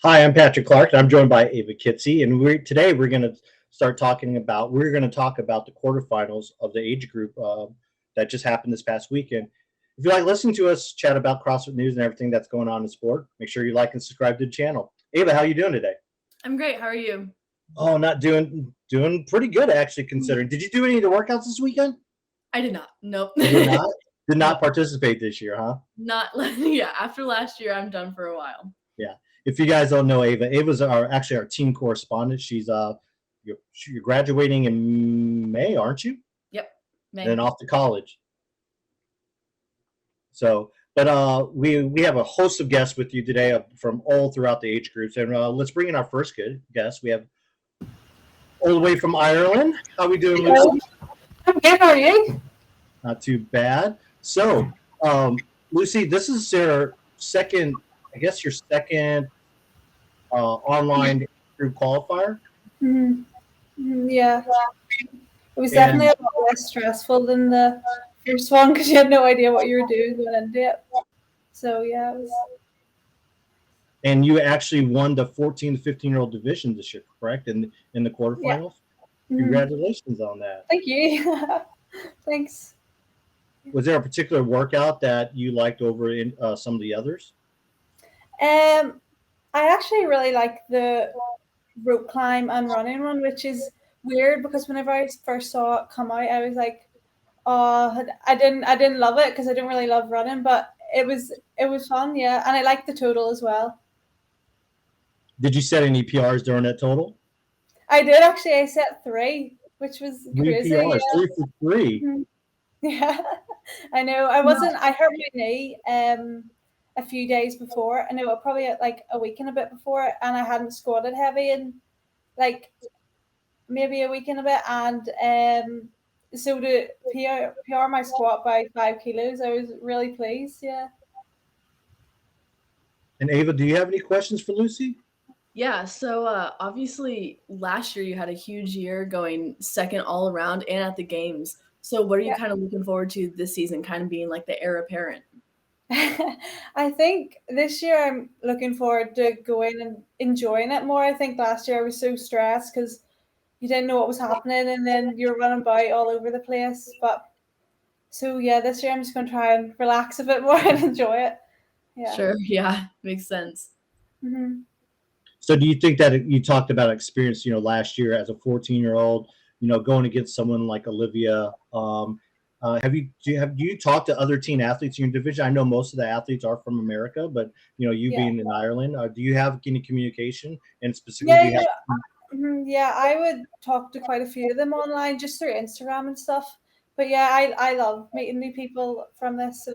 Hi, I'm Patrick Clark, and I'm joined by Ava Kitzi. And today we're going to talk about the quarterfinals of the age group that just happened this past weekend. If you like listening to us chat about CrossFit news and everything that's going on in sport, make sure you like and subscribe to the channel. Ava, how are you doing today? I'm great. How are you? Oh, not doing pretty good actually, considering. Did you do any of the workouts this weekend? I did not. Nope. You did not? Did not Nope. participate this year, huh? Not yeah. After last year, I'm done for a while. Yeah. If you guys don't know Ava, Ava's our team correspondent. You're graduating in May, aren't you? Yep. May. And then off to college. So, but we have a host of guests with you today from all throughout the age groups, and let's bring in our first guest. We have all the way from Ireland. How are we doing, Lucy? I'm good. How are you? Not too bad. So, Lucy, this is your second online group qualifier. Yeah. It was definitely a lot less stressful than the first one because you had no idea what you were doing going into it. So, yeah, it was. And you actually won the 14 to 15-year-old division this year, correct? In the quarterfinals? Yeah. Congratulations on that. Thank you. Thanks. Was there a particular workout that you liked over in some of the others? I actually really like the rope climb and running one, which is weird because whenever I first saw it come out, I was like, oh, I didn't love it because I didn't really love running, but it was fun, yeah, and I liked the total as well. Did you set any PRs during that total? I did actually. I set 3, which was crazy. PRs, yeah. 3 for 3. Mm-hmm. Yeah, I know. I hurt my knee a few days before. I know, probably like a week and a bit before, and I hadn't squatted heavy in like maybe a week and a bit, and so to PR my squat by 5 kilos, I was really pleased. Yeah. And Ava, do you have any questions for Lucy? Yeah, so obviously last year you had a huge year going second all around and at the games. So what are you kind of looking forward to this season, kind of being like the heir apparent? I think this year I'm looking forward to going and enjoying it more. I think last year I was so stressed because you didn't know what was happening and then you're running about all over the place. But so yeah, this year I'm just going to try and relax a bit more and enjoy it. Yeah. Sure. Yeah, makes sense. Mm-hmm. So do you think that you talked about experience, last year as a 14-year-old, going against someone like Olivia? Have you talked to other teen athletes in your division? I know most of the athletes are from America, but you being in Ireland, do you have any communication? And specifically, yeah, I would talk to quite a few of them online just through Instagram and stuff. But yeah, I love meeting new people from this, so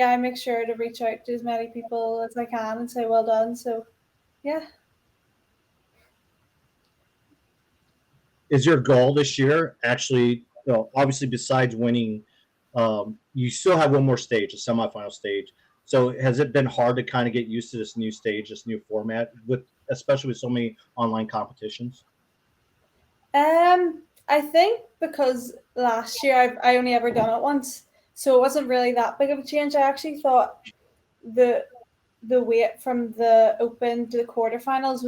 I make sure to reach out to as many people as I can and say well done. So yeah. Is your goal this year actually, obviously besides winning, you still have one more stage, a semifinal stage. So has it been hard to kind of get used to this new stage, this new format, especially with so many online competitions? I think because last year I only ever done it once, so it wasn't really that big of a change. I actually thought the wait from the open to the quarterfinals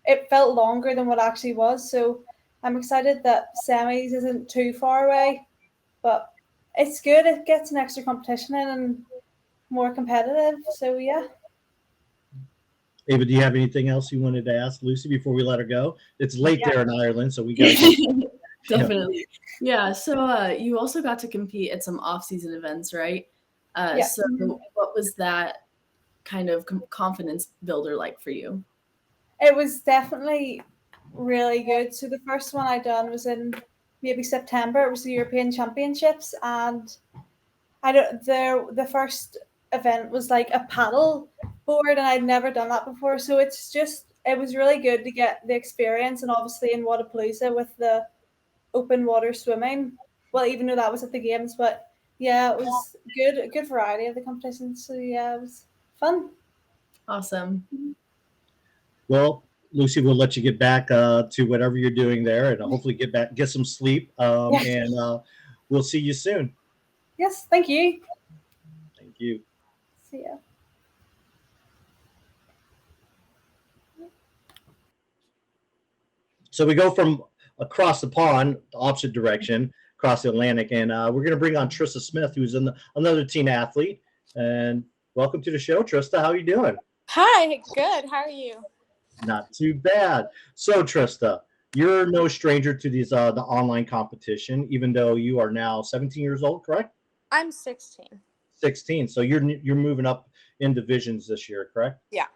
it felt longer than what it actually was. So I'm excited that semis isn't too far away, but it's good. It gets an extra competition in and more competitive. So yeah. Ava, do you have anything else you wanted to ask Lucy before we let her go? It's late there in Ireland, so we got to Definitely. Yeah. So you also got to compete at some off-season events, right? So what was that kind of confidence builder like for you? It was definitely really good. So the first one I done was in maybe September. It was the European Championships, and the first event was like a paddle board, and I'd never done that before. So it was really good to get the experience, and obviously in Wadapalooza with the open water swimming. Well, even though that was at the games, but yeah, it was a good variety of the competitions. So yeah, it was fun. Awesome. Well, Lucy, we'll let you get back to whatever you're doing there, and hopefully get some sleep. And we'll see you soon. Yes, thank you. Thank you. See ya. So we go from across the pond, the opposite direction, across the Atlantic, and we're going to bring on Trista Smith, who's another teen athlete. And welcome to the show, Trista. How are you doing? Hi, good. How are you? Not too bad. So, Trista, you're no stranger to these the online competition, even though you are now 17 years old, correct? I'm 16. 16. So you're moving up in divisions this year, correct? Yeah.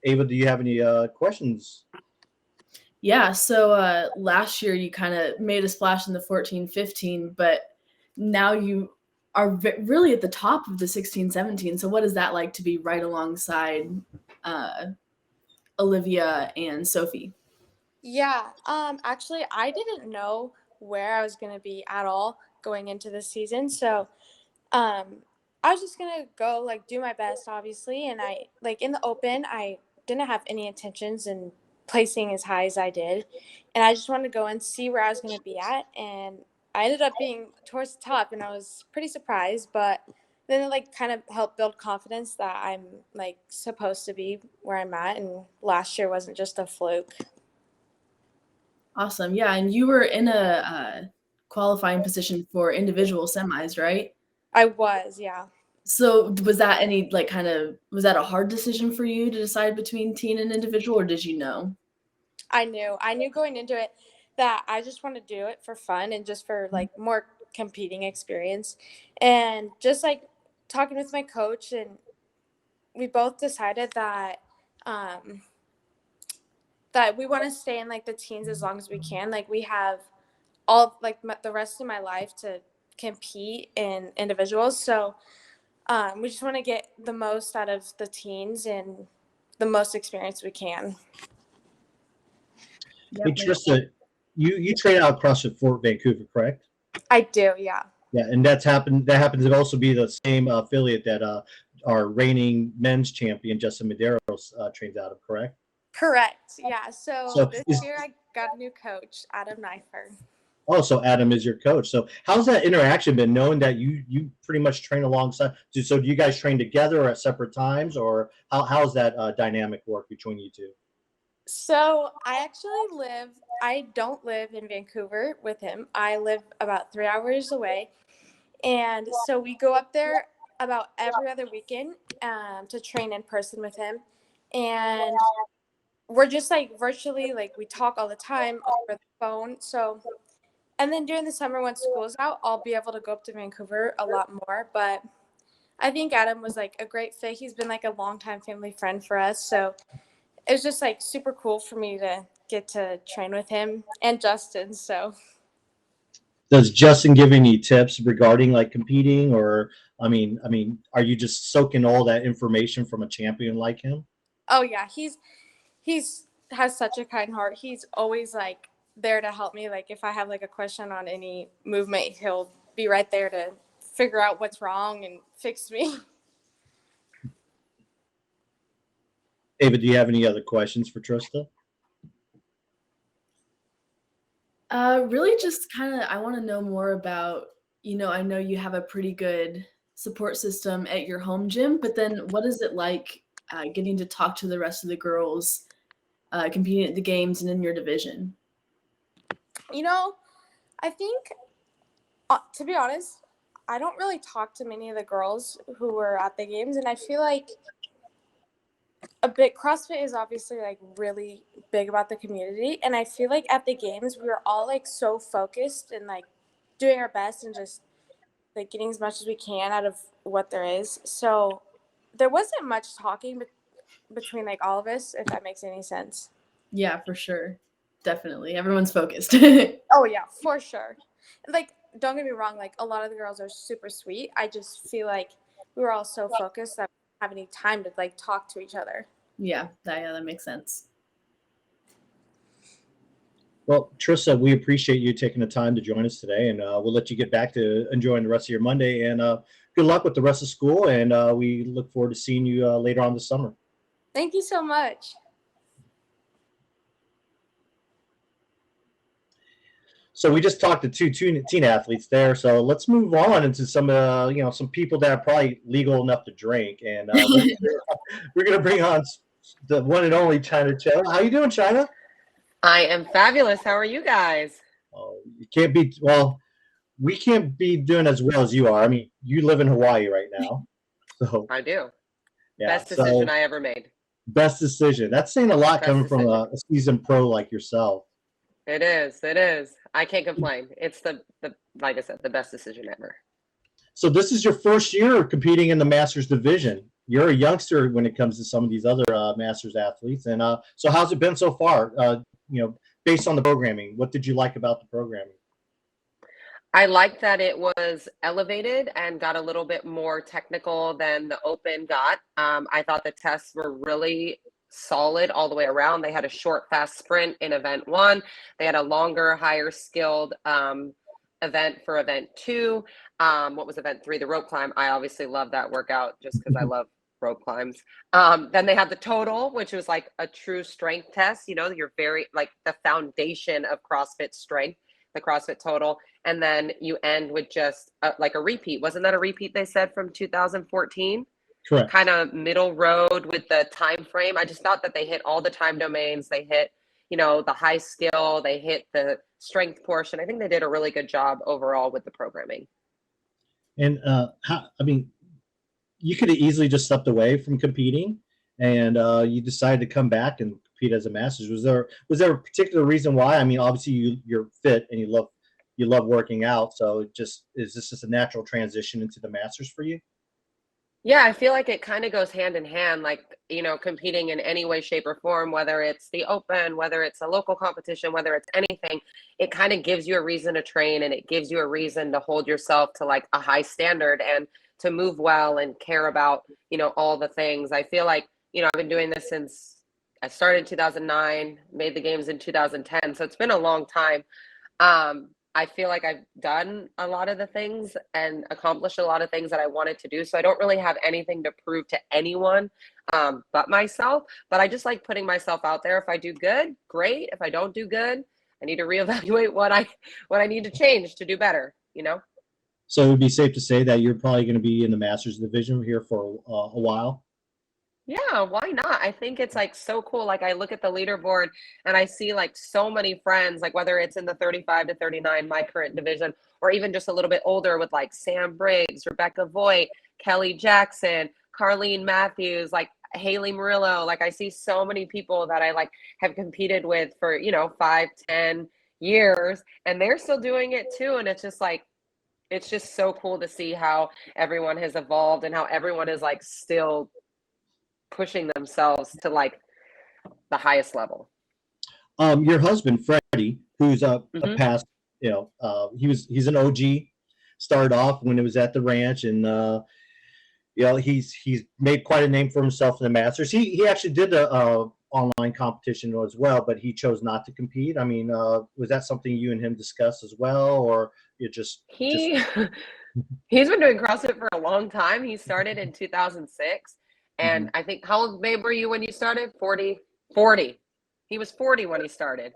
Ava, do you have any questions? Yeah, so last year you kind of made a splash in the 14-15, but now you are really at the top of the 16-17. So what is that like to be right alongside Olivia and Sophie? Yeah, actually, I didn't know where I was going to be at all going into this season. So I was just going to go, like, do my best, obviously. And I, like, in the open, I didn't have any intentions in placing as high as I did. And I just wanted to go and see where I was going to be at. And I ended up being towards the top, and I was pretty surprised. But then it, like, kind of helped build confidence that I'm, like, supposed to be where I'm at. And last year wasn't just a fluke. Awesome. Yeah, and you were in a qualifying position for individual semis, right? I was, yeah. So was that any was that a hard decision for you to decide between teen and individual, or did you know? I knew going into it that I just want to do it for fun and just for like more competing experience. And just like talking with my coach, and we both decided that that we want to stay in like the teens as long as we can. Like we have all like the rest of my life to compete in individuals. So we just want to get the most out of the teens and the most experience we can. Hey, Trista, you train out across at Fort Vancouver, correct? I do, yeah. Yeah, and that happens to also be the same affiliate that our reigning men's champion Justin Medeiros trains out of, correct? Correct. Yeah. So this year I got a new coach, Adam Neifer. Oh, so Adam is your coach. So how's that interaction been, knowing that you pretty much train alongside? So do you guys train together or at separate times, or how's that dynamic work between you two? So I don't live in Vancouver with him. I live about 3 hours away. And so we go up there about every other weekend to train in person with him. And we're just like virtually, like we talk all the time over the phone. So, and then during the summer when school's out, I'll be able to go up to Vancouver a lot more. But I think Adam was like a great fit. He's been like a longtime family friend for us. So it was just like super cool for me to get to train with him and Justin. So does Justin give any tips regarding like competing, or I mean, are you just soaking all that information from a champion like him? Oh yeah, he's has such a kind heart. He's always like there to help me. Like if I have like a question on any movement, he'll be right there to figure out what's wrong and fix me. Ava, do you have any other questions for Trista? Really just kind of, I want to know more about, I know you have a pretty good support system at your home gym, but then what is it like getting to talk to the rest of the girls competing at the games and in your division? I think, to be honest, I don't really talk to many of the girls who were at the games, and I feel like CrossFit is obviously like really big about the community, and I feel like at the games we were all like so focused and like doing our best and just like getting as much as we can out of what there is. So there wasn't much talking between like all of us, if that makes any sense. Yeah, for sure. Definitely. Everyone's focused. Oh yeah, for sure. Like, don't get me wrong, like a lot of the girls are super sweet. I just feel like we were all so focused that we didn't have any time to like talk to each other. Yeah, that makes sense. Well, Trista, we appreciate you taking the time to join us today, and we'll let you get back to enjoying the rest of your Monday. And good luck with the rest of school, and we look forward to seeing you later on this summer. Thank you so much. So we just talked to two teen athletes there. So let's move on into some some people that are probably legal enough to drink, and we're gonna bring on the one and only Chyna Cho. How you doing, Chyna? I am fabulous. How are you guys? Oh, you can't be well. We can't be doing as well as you are. I mean, you live in Hawaii right now, so I do. yeah. Best decision So I ever made. best decision. That's saying a lot Best coming from decision. a seasoned pro like yourself. It is. It is. I can't complain. It's the like I said, the best decision ever. So this is your first year competing in the Masters division. You're a youngster when it comes to some of these other Masters athletes, and so how's it been so far? Based on the programming, what did you like about the programming? I liked that it was elevated and got a little bit more technical than the Open got. I thought the tests were really solid all the way around. They had a short, fast sprint in event 1. They had a longer, higher skilled event for event 2. What was event 3? The rope climb. I obviously love that workout just because I love rope climbs. Then they had the total, which was like a true strength test. You know, you're very like the foundation of CrossFit strength, the CrossFit total. And then you end with just like a repeat. Wasn't that a repeat they said from 2014? Correct. Kind of middle road with the time frame. I just thought that they hit all the time domains. They hit, you know, the high skill. They hit the strength portion. I think they did a really good job overall with the programming. And you could have easily just stepped away from competing, and you decided to come back and compete as a Masters. Was there a particular reason why? I mean, obviously you're fit and you love working out. So is this just a natural transition into the Masters for you? Yeah, I feel like it kind of goes hand in hand, like, you know, competing in any way, shape, or form, whether it's the Open, whether it's a local competition, whether it's anything, it kind of gives you a reason to train, and it gives you a reason to hold yourself to like a high standard and to move well and care about, you know, all the things. I feel like, you know, I've been doing this since I started in 2009, made the games in 2010. So it's been a long time. I feel like I've done a lot of the things and accomplished a lot of things that I wanted to do. So I don't really have anything to prove to anyone but myself. But I just like putting myself out there. If I do good, great. If I don't do good, I need to reevaluate what I need to change to do better, you know? So it would be safe to say that you're probably going to be in the Masters division here for a while. Yeah, why not? I think it's like so cool. Like I look at the leaderboard and I see like so many friends, like whether it's in the 35 to 39, my current division, or even just a little bit older with like Sam Briggs, Rebecca Voigt, Kelly Jackson, Carlene Matthews, like Haley Murillo. Like I see so many people that I like have competed with for, you know, 5, 10 years, and they're still doing it too. And it's just like, it's just so cool to see how everyone has evolved and how everyone is like still pushing themselves to like the highest level. Your husband Freddie, who's a Mhm. past, he's an OG. Started off when it was at the ranch, and he's made quite a name for himself in the Masters. He actually did the online competition as well, but he chose not to compete. I mean, was that something you and him discussed as well, or you just He's been doing CrossFit for a long time. He started in 2006. And I think, how old, babe, were you when you started? 40. He was 40 when he started.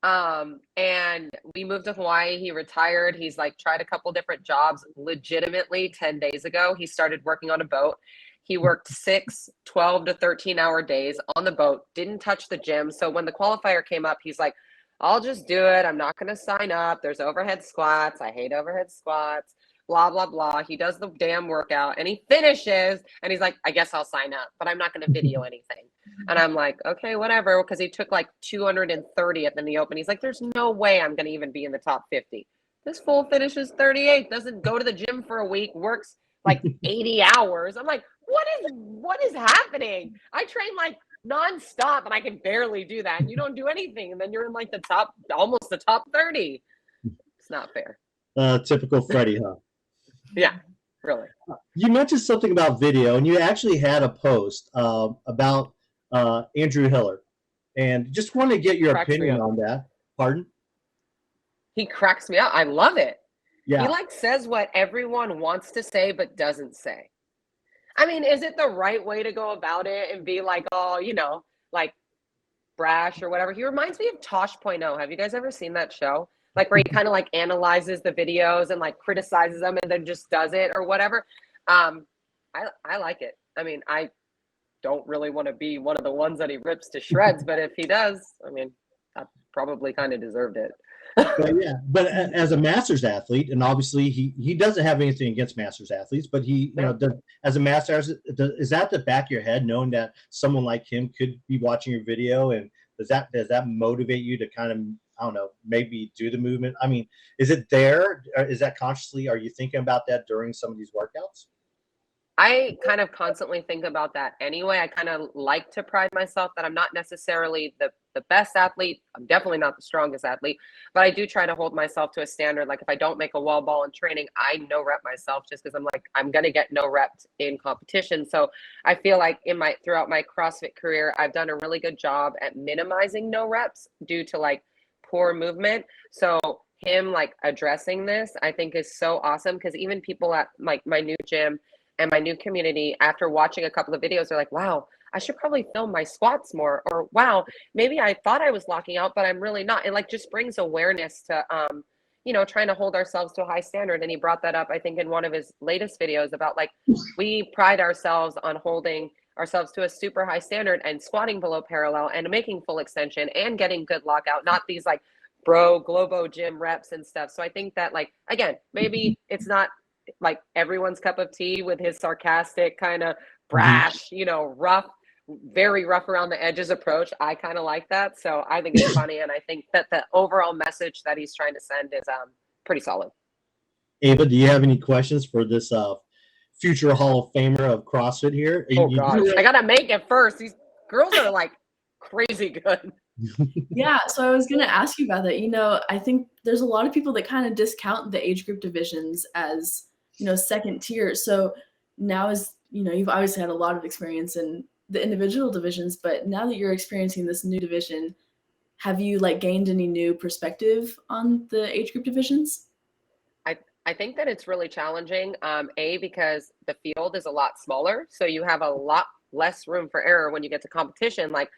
And we moved to Hawaii. He retired. He's like tried a couple different jobs. Legitimately 10 days ago, he started working on a boat. He worked 6, 12 to 13 hour days on the boat, didn't touch the gym. So when the qualifier came up, he's like, I'll just do it. I'm not going to sign up. There's overhead squats. I hate overhead squats. Blah, blah, blah. He does the damn workout and he finishes and he's like, I guess I'll sign up, but I'm not going to video anything. And I'm like, okay, whatever. Because he took like 230th in the Open. He's like, there's no way I'm going to even be in the top 50. This fool finishes 38, doesn't go to the gym for a week, works like 80 hours. I'm like, what is happening? I train like nonstop and I can barely do that. And you don't do anything. And then you're in like almost the top 30. It's not fair. Typical Freddie, huh? Yeah, really. You mentioned something about video, and you actually had a post about Andrew Hiller, and just wanted to get your opinion on that. Pardon? He cracks me up. I love it. Yeah. He like says what everyone wants to say but doesn't say. I mean, is it the right way to go about it and be like, oh, you know, like brash or whatever? He reminds me of Tosh.0. Have you guys ever seen that show? Like where he kind of like analyzes the videos and like criticizes them and then just does it or whatever. I like it. I mean, I don't really want to be one of the ones that he rips to shreds, but if he does, I mean, probably kind of deserved it. But yeah, but as a masters athlete, and obviously he doesn't have anything against masters athletes, but he, as a masters, is that the back of your head, knowing that someone like him could be watching your video, and does that motivate you to kind of, I don't know, maybe do the movement? I mean, is it there? Or is that consciously? Are you thinking about that during some of these workouts? I kind of constantly think about that anyway. I kind of like to pride myself that I'm not necessarily the best athlete. I'm definitely not the strongest athlete, but I do try to hold myself to a standard. Like if I don't make a wall ball in training, I no rep myself just because I'm like, I'm going to get no reps in competition. So I feel like throughout my CrossFit career, I've done a really good job at minimizing no reps due to like poor movement. So him like addressing this, I think is so awesome, because even people at like my new gym and my new community, after watching a couple of videos, are like, wow, I should probably film my squats more, or wow, maybe I thought I was locking out, but I'm really not. It like just brings awareness to, trying to hold ourselves to a high standard. And he brought that up, I think, in one of his latest videos about like, we pride ourselves on holding ourselves to a super high standard and squatting below parallel and making full extension and getting good lockout, not these like globo gym reps and stuff. So I think that, like, again, maybe it's not like everyone's cup of tea with his sarcastic kind of brash, rough, very rough around the edges approach. I kind of like that. So I think it's funny. And I think that the overall message that he's trying to send is pretty solid. Ava, do you have any questions for this future Hall of Famer of CrossFit here? Oh, God. I got to make it first. These girls are like crazy good. Yeah, so I was going to ask you about that. I think there's a lot of people that kind of discount the age group divisions as, second tier. So now you've obviously had a lot of experience in the individual divisions, but now that you're experiencing this new division, have you like gained any new perspective on the age group divisions? I think that it's really challenging, because the field is a lot smaller. So you have a lot less room for error when you get to competition. Like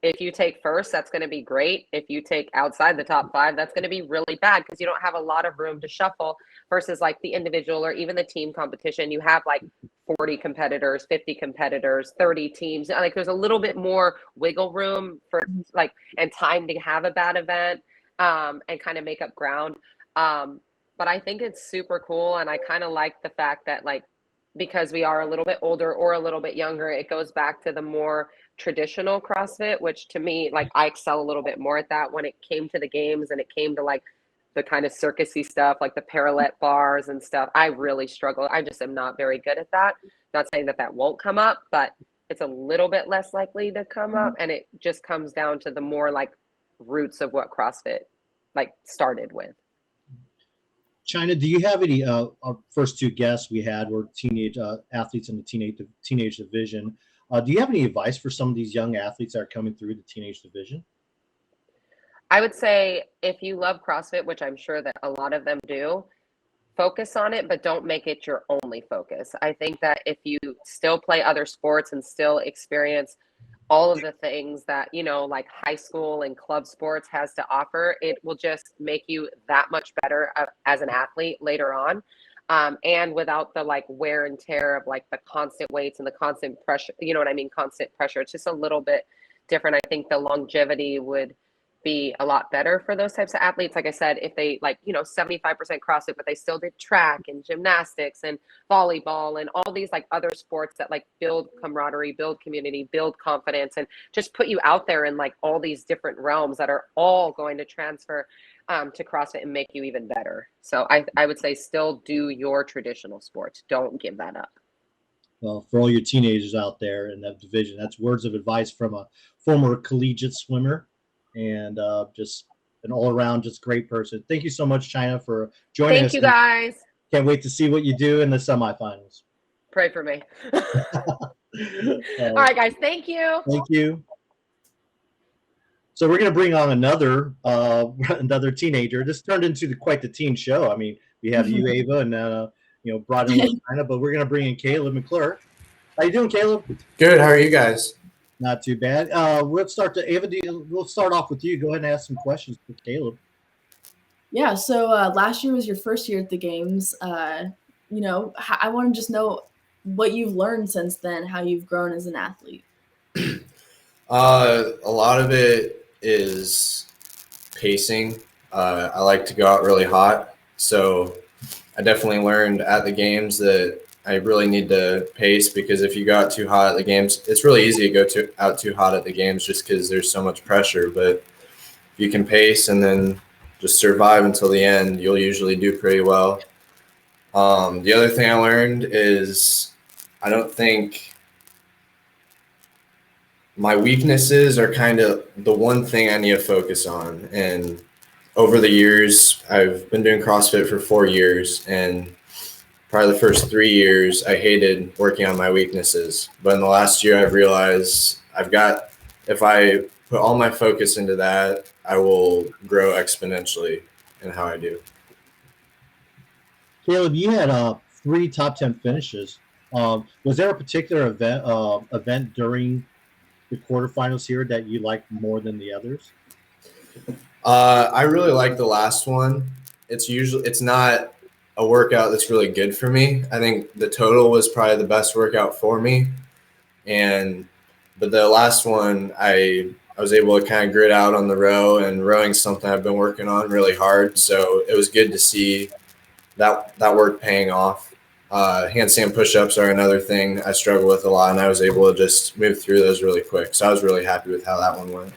if you take first, that's going to be great. If you take outside the top 5, that's going to be really bad, because you don't have a lot of room to shuffle, versus like the individual or even the team competition. You have like 40 competitors, 50 competitors, 30 teams. Like there's a little bit more wiggle room for like, and time to have a bad event, and kind of make up ground. But I think it's super cool. And I kind of like the fact that, like, because we are a little bit older or a little bit younger, it goes back to the more traditional CrossFit, which to me, like, I excel a little bit more at that when it came to the games and it came to like the kind of circusy stuff, like the parallel bars and stuff. I really struggle. I just am not very good at that. Not saying that won't come up, but it's a little bit less likely to come up. And it just comes down to the more like roots of what CrossFit like started with. Chyna, do you have any? Our first 2 guests we had were teenage athletes in the teenage division. Do you have any advice for some of these young athletes that are coming through the teenage division? I would say if you love CrossFit, which I'm sure that a lot of them do, focus on it, but don't make it your only focus. I think that if you still play other sports and still experience all of the things that, like high school and club sports has to offer, it will just make you that much better as an athlete later on. And without the like wear and tear of like the constant weights and the constant pressure, constant pressure. It's just a little bit different. I think the longevity would be a lot better for those types of athletes. Like I said, if they 75% CrossFit, but they still did track and gymnastics and volleyball and all these like other sports that like build camaraderie, build community, build confidence, and just put you out there in like all these different realms that are all going to transfer to CrossFit and make you even better. So I would say still do your traditional sports. Don't give that up. Well, for all your teenagers out there in that division, that's words of advice from a former collegiate swimmer and just an all-around just great person. Thank you so much, Chyna, for joining us. Thank you, guys. Can't wait to see what you do in the semifinals. Pray for me. All right, guys. Thank you. Thank you. So we're going to bring on another teenager. This turned into quite the teen show. I mean, we have you, Ava, and brought in Chyna, but we're going to bring in Caleb McClure. How you doing, Caleb? Good. How are you guys? Not too bad. We'll start off with you. Go ahead and ask some questions for Caleb. Yeah. So last year was your first year at the games. I want to just know what you've learned since then, how you've grown as an athlete. A lot of it is pacing. I like to go out really hot, so I definitely learned at the games that I really need to pace, because if you go out too hot at the games, it's really easy to go out too hot at the games just because there's so much pressure. But if you can pace and then just survive until the end, you'll usually do pretty well. The other thing I learned is I don't think my weaknesses are kind of the one thing I need to focus on. And over the years, I've been doing CrossFit for 4 years, and probably the first 3 years, I hated working on my weaknesses. But in the last year, I've realized if I put all my focus into that, I will grow exponentially in how I do. Caleb, you had 3 top 10 finishes. Was there a particular event during the quarterfinals here that you liked more than the others? I really like the last one. It's not a workout that's really good for me. I think the total was probably the best workout for me, but the last one I was able to kind of grit out on the row, and rowing's something I've been working on really hard. So it was good to see that work paying off. Handstand push-ups are another thing I struggle with a lot, and I was able to just move through those really quick. So I was really happy with how that one went.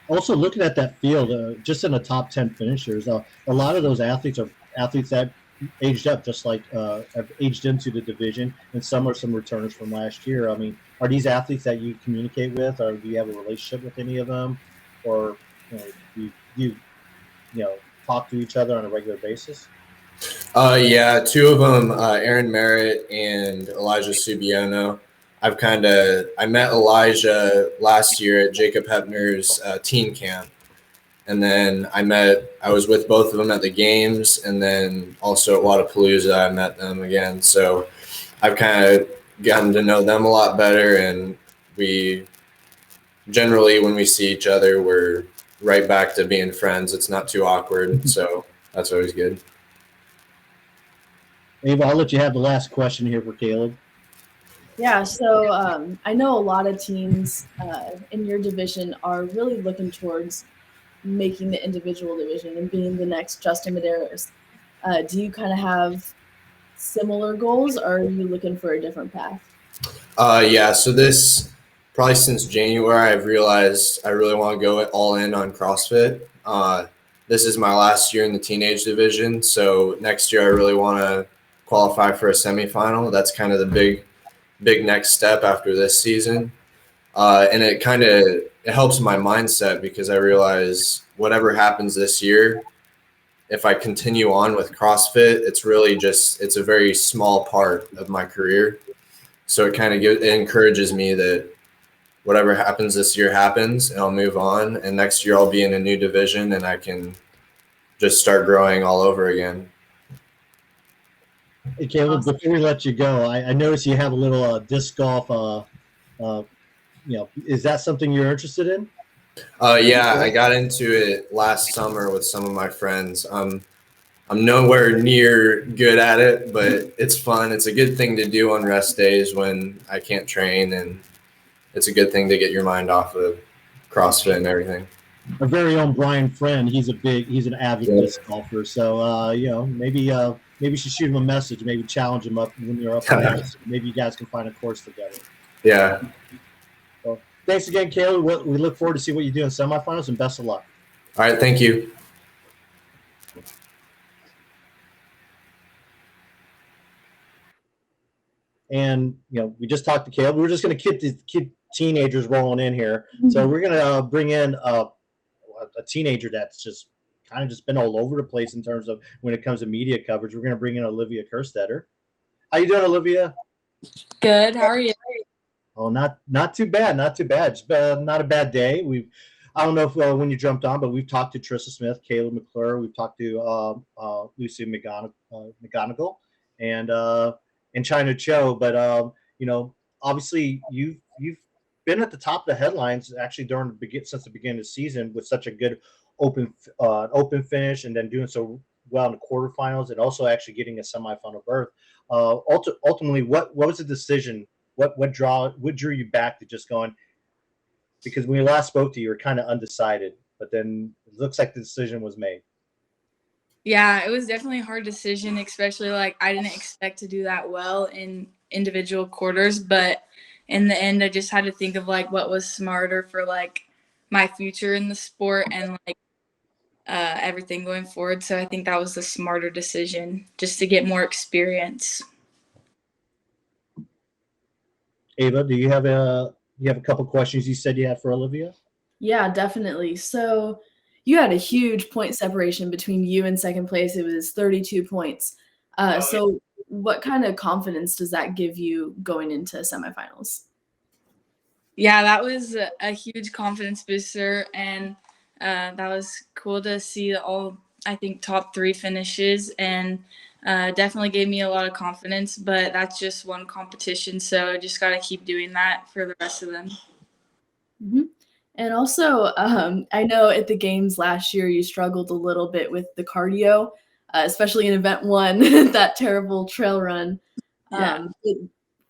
Also, looking at that field, just in the top 10 finishers, a lot of those athletes are athletes that aged up, just like have aged into the division, and some are some returners from last year. I mean, are these athletes that you communicate with, or do you have a relationship with any of them, or do you talk to each other on a regular basis? Yeah, 2 of them, Aaron Merritt and Elijah Subiano. I met Elijah last year at Jacob Hepner's teen camp. And then I was with both of them at the games, and then also at Wadapalooza, I met them again. So I've kind of gotten to know them a lot better, and we generally, when we see each other, we're right back to being friends. It's not too awkward, so that's always good. Ava, I'll let you have the last question here for Caleb. Yeah, so I know a lot of teams in your division are really looking towards making the individual division and being the next Justin Medeiros. Do you kind of have similar goals, or are you looking for a different path? Yeah, so probably since January, I've realized I really want to go all in on CrossFit. This is my last year in the teenage division, so next year I really want to qualify for a semifinal. That's kind of the big next step after this season. And it helps my mindset, because I realize whatever happens this year, if I continue on with CrossFit, it's a very small part of my career. So it encourages me that whatever happens this year happens, and I'll move on. And next year I'll be in a new division, and I can just start growing all over again. Hey, Caleb, before we let you go, I noticed you have a little disc golf. Is that something you're interested in? Yeah, I got into it last summer with some of my friends. I'm nowhere near good at it, but it's fun. It's a good thing to do on rest days when I can't train, and it's a good thing to get your mind off of CrossFit and everything. Our very own Brian Friend, he's an avid disc golfer. So maybe you should shoot him a message, maybe challenge him up when you're up on ice. Maybe you guys can find a course together. Yeah. Well, thanks again, Caleb. We look forward to see what you do in semifinals, and best of luck. All right, thank you. And we just talked to Caleb. We're just going to keep teenagers rolling in here. Mm-hmm. So we're going to bring in a teenager that's just kind of just been all over the place in terms of when it comes to media coverage. We're going to bring in Olivia Kerstetter. How you doing, Olivia? Good. How are you? Oh, not too bad. Not too bad. It's not a bad day. I don't know if when you jumped on, but we've talked to Trista Smith, Caleb McClure. We've talked to Lucy McGonigle and Chyna Cho. But obviously you've been at the top of the headlines actually since the beginning of the season with such a good open finish, and then doing so well in the quarterfinals, and also actually getting a semifinal berth. Ultimately, what was the decision? What drew you back to just going, Because when we last spoke to you, you were kind of undecided, but then it looks like the decision was made. Yeah, it was definitely a hard decision, especially like I didn't expect to do that well in individual quarters, but in the end I just had to think of like what was smarter for like my future in the sport and like everything going forward. So I think that was the smarter decision, just to get more experience. Ava, do you have a couple questions you said you had for Olivia? Yeah, definitely. So you had a huge point separation between you and second place. It was 32 points. So what kind of confidence does that give you going into semifinals? Yeah, that was a huge confidence booster, and that was cool to see all, I think, top 3 finishes, and definitely gave me a lot of confidence, but that's just one competition, so I just got to keep doing that for the rest of them. Mm-hmm. And also, I know at the games last year you struggled a little bit with the cardio, especially in event 1, that terrible trail run. Yeah.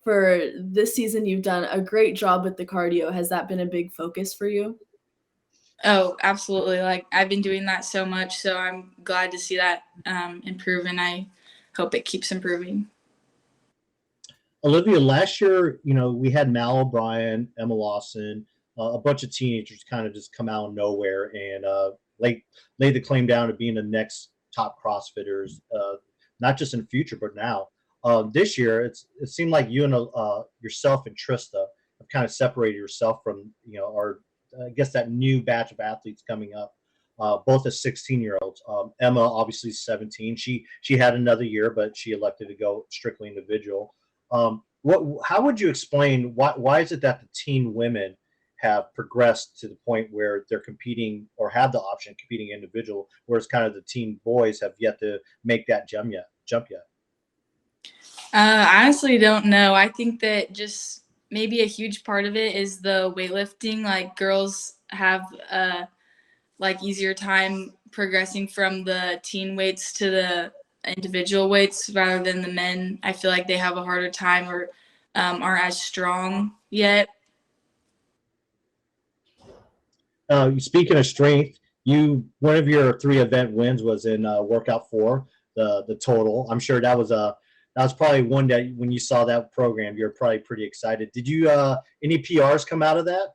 For this season, you've done a great job with the cardio. Has that been a big focus for you? Oh, absolutely. Like I've been doing that so much, so I'm glad to see that improve, and I hope it keeps improving. Olivia, last year, we had Mal O'Brien, Emma Lawson, a bunch of teenagers kind of just come out of nowhere and lay the claim down to being the next top CrossFitters, not just in the future, but now. This year, it seemed like you and yourself and Trista have kind of separated yourself from, our, I guess, that new batch of athletes coming up, both as 16-year-olds. Emma, obviously 17. She had another year, but she elected to go strictly individual. How would you explain why is it that the teen women have progressed to the point where they're competing or have the option of competing individual, whereas kind of the teen boys have yet to make that jump yet? I honestly don't know. I think that just maybe a huge part of it is the weightlifting. Like girls have like easier time progressing from the teen weights to the individual weights rather than the men. I feel like they have a harder time or aren't as strong yet. Speaking of strength, one of your 3 event wins was in workout 4, the total. I'm sure that was probably one that when you saw that program, you're probably pretty excited. Did you any PRs come out of that?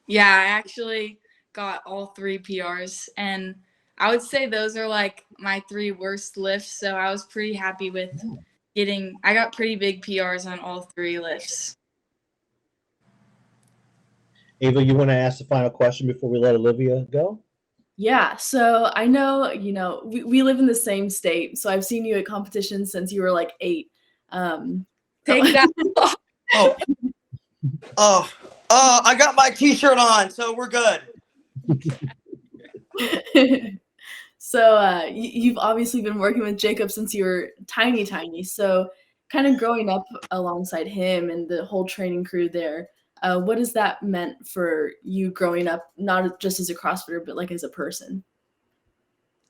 Yeah, I actually got all 3 PRs, and I would say those are like my 3 worst lifts. So I was pretty happy with I got pretty big PRs on all 3 lifts. Ava, you want to ask the final question before we let Olivia go? Yeah, so I know, we live in the same state, so I've seen you at competitions since you were like 8. Take that. I got my t-shirt on, so we're good. So you've obviously been working with Jacob since you were tiny. So kind of growing up alongside him and the whole training crew there, what has that meant for you growing up, not just as a CrossFitter, but like as a person?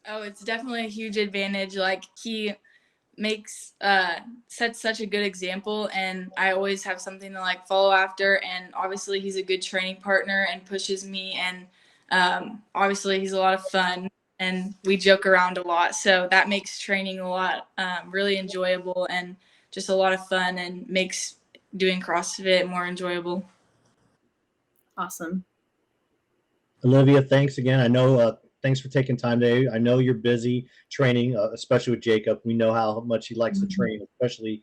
Oh, it's definitely a huge advantage. Like he sets such a good example, and I always have something to like follow after. And obviously he's a good training partner and pushes me, and obviously he's a lot of fun and we joke around a lot, so that makes training a lot really enjoyable and just a lot of fun and makes doing CrossFit more enjoyable. Awesome. Olivia, thanks again. I know thanks for taking time today. I know you're busy training, especially with Jacob. We know how much he likes to train, especially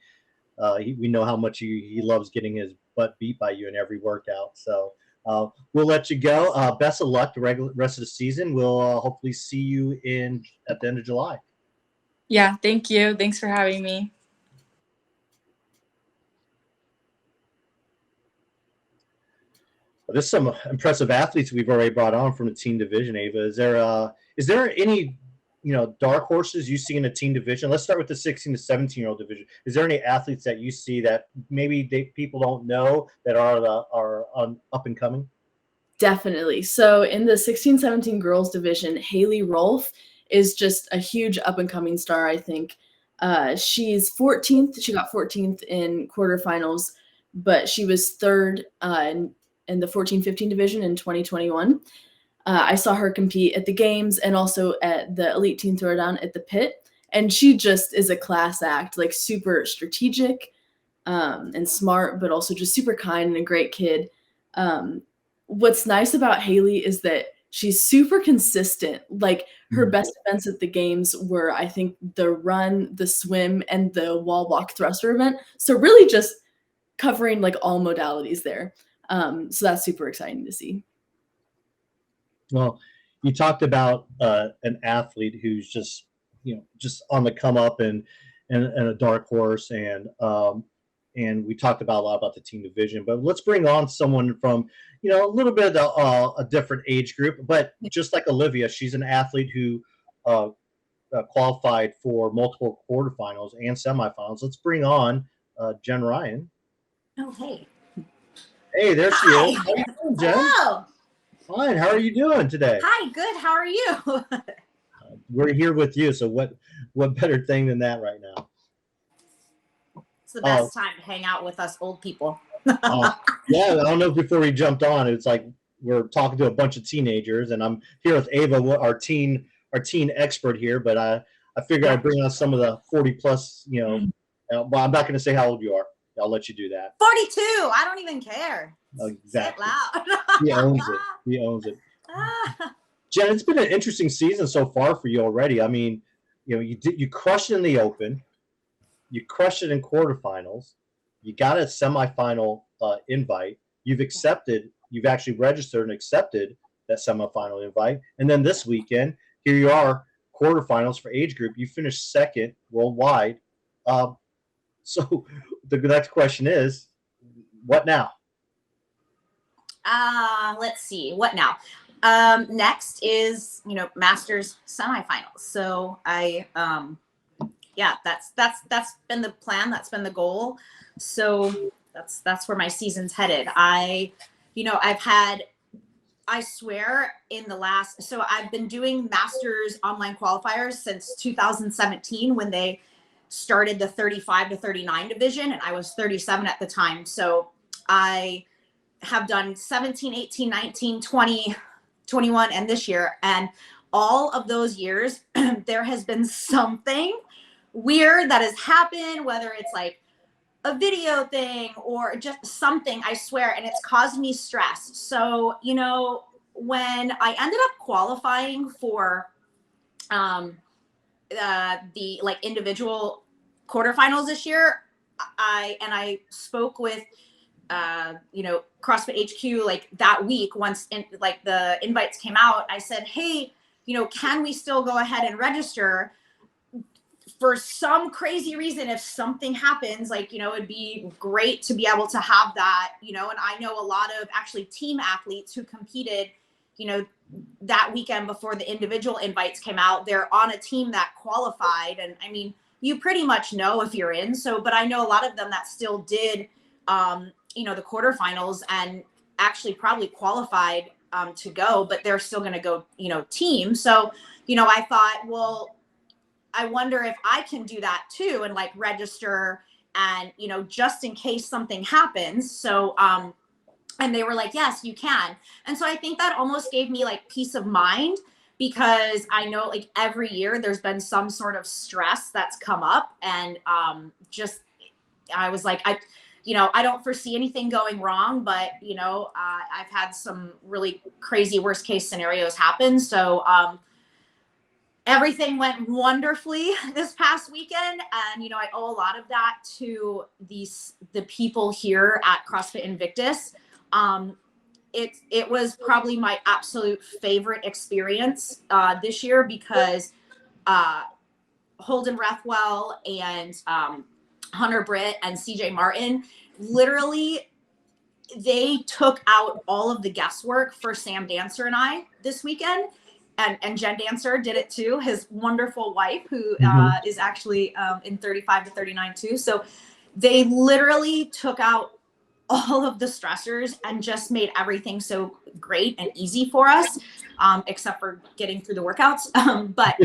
we know how much he loves getting his butt beat by you in every workout. So we'll let you go. Best of luck the rest of the season. We'll hopefully see you at the end of July. Yeah, thank you. Thanks for having me. There's some impressive athletes we've already brought on from the teen division, Ava. Is there any dark horses you see in the teen division? Let's start with the 16 to 17-year-old division. Is there any athletes that you see that maybe people don't know that are up and coming? Definitely. So in the 16-17 girls division, Haley Rolfe is just a huge up and coming star, I think. She's 14th. She got 14th in quarterfinals, but she was third in the 14-15 division in 2021. I saw her compete at the games and also at the Elite Teen Throwdown at the pit. And she just is a class act, like super strategic and smart, but also just super kind and a great kid. What's nice about Haley is that she's super consistent. Like her best events at the games were, I think, the run, the swim, and the wall walk thruster event. So really just covering like all modalities there. So that's super exciting to see. Well, you talked about an athlete who's just, just on the come up and a dark horse, and we talked about a lot about the teen division. But let's bring on someone from, a little bit of a different age group, but just like Olivia, she's an athlete who qualified for multiple quarterfinals and semifinals. Let's bring on Jenn Ryan. Oh, hey. Hey, there she is. How are you doing, Jen? Hello. Fine. How are you doing today? Hi, good. How are you? We're here with you. So what better thing than that right now? It's the best time to hang out with us old people. Yeah, I don't know if before we jumped on, it's like we're talking to a bunch of teenagers, and I'm here with Ava, our teen expert here, but I figured I'd bring on some of the 40 plus, well, I'm not going to say how old you are. I'll let you do that. 42. I don't even care. Exactly. Say it loud. He owns it. He owns it. Jen, it's been an interesting season so far for you already. I mean, you crushed it in the Open, you crushed it in quarterfinals, you got a semifinal invite. You've actually registered and accepted that semifinal invite, and then this weekend, here you are, quarterfinals for age group. You finished second worldwide. So the next question is, what now? Let's see. What now? Next is, Masters semifinals. So that's been the plan. That's been the goal. So that's where my season's headed. I swear so I've been doing Masters online qualifiers since 2017 when they started the 35 to 39 division, and I was 37 at the time. So I have done 17, 18, 19, 20, 21, and this year. And all of those years, there has been something weird that has happened, whether it's like a video thing or just something, I swear, and it's caused me stress. So, when I ended up qualifying for the like individual quarterfinals this year, I spoke with CrossFit HQ like that week once the invites came out. I said, hey, can we still go ahead and register? For some crazy reason, if something happens, it'd be great to be able to have that, and I know a lot of actually team athletes who competed, that weekend before the individual invites came out. They're on a team that qualified. And I mean, you pretty much know if you're in. So, but I know a lot of them that still did, the quarterfinals and actually probably qualified to go, but they're still going to go, team. So, I thought, well, I wonder if I can do that too and register and, just in case something happens. So, and they were like, yes, you can. And so I think that almost gave me peace of mind, because I know every year there's been some sort of stress that's come up, and I was like, I don't foresee anything going wrong, but I've had some really crazy worst case scenarios happen. So, everything went wonderfully this past weekend. And, I owe a lot of that to the people here at CrossFit Invictus. It was probably my absolute favorite experience this year, because Holden Rethwell and Hunter Britt and CJ Martin, literally, they took out all of the guesswork for Sam Dancer and I this weekend. And Jen Dancer did it too, his wonderful wife, who is actually in 35 to 39 too. So they literally took out all of the stressors and just made everything so great and easy for us, except for getting through the workouts. But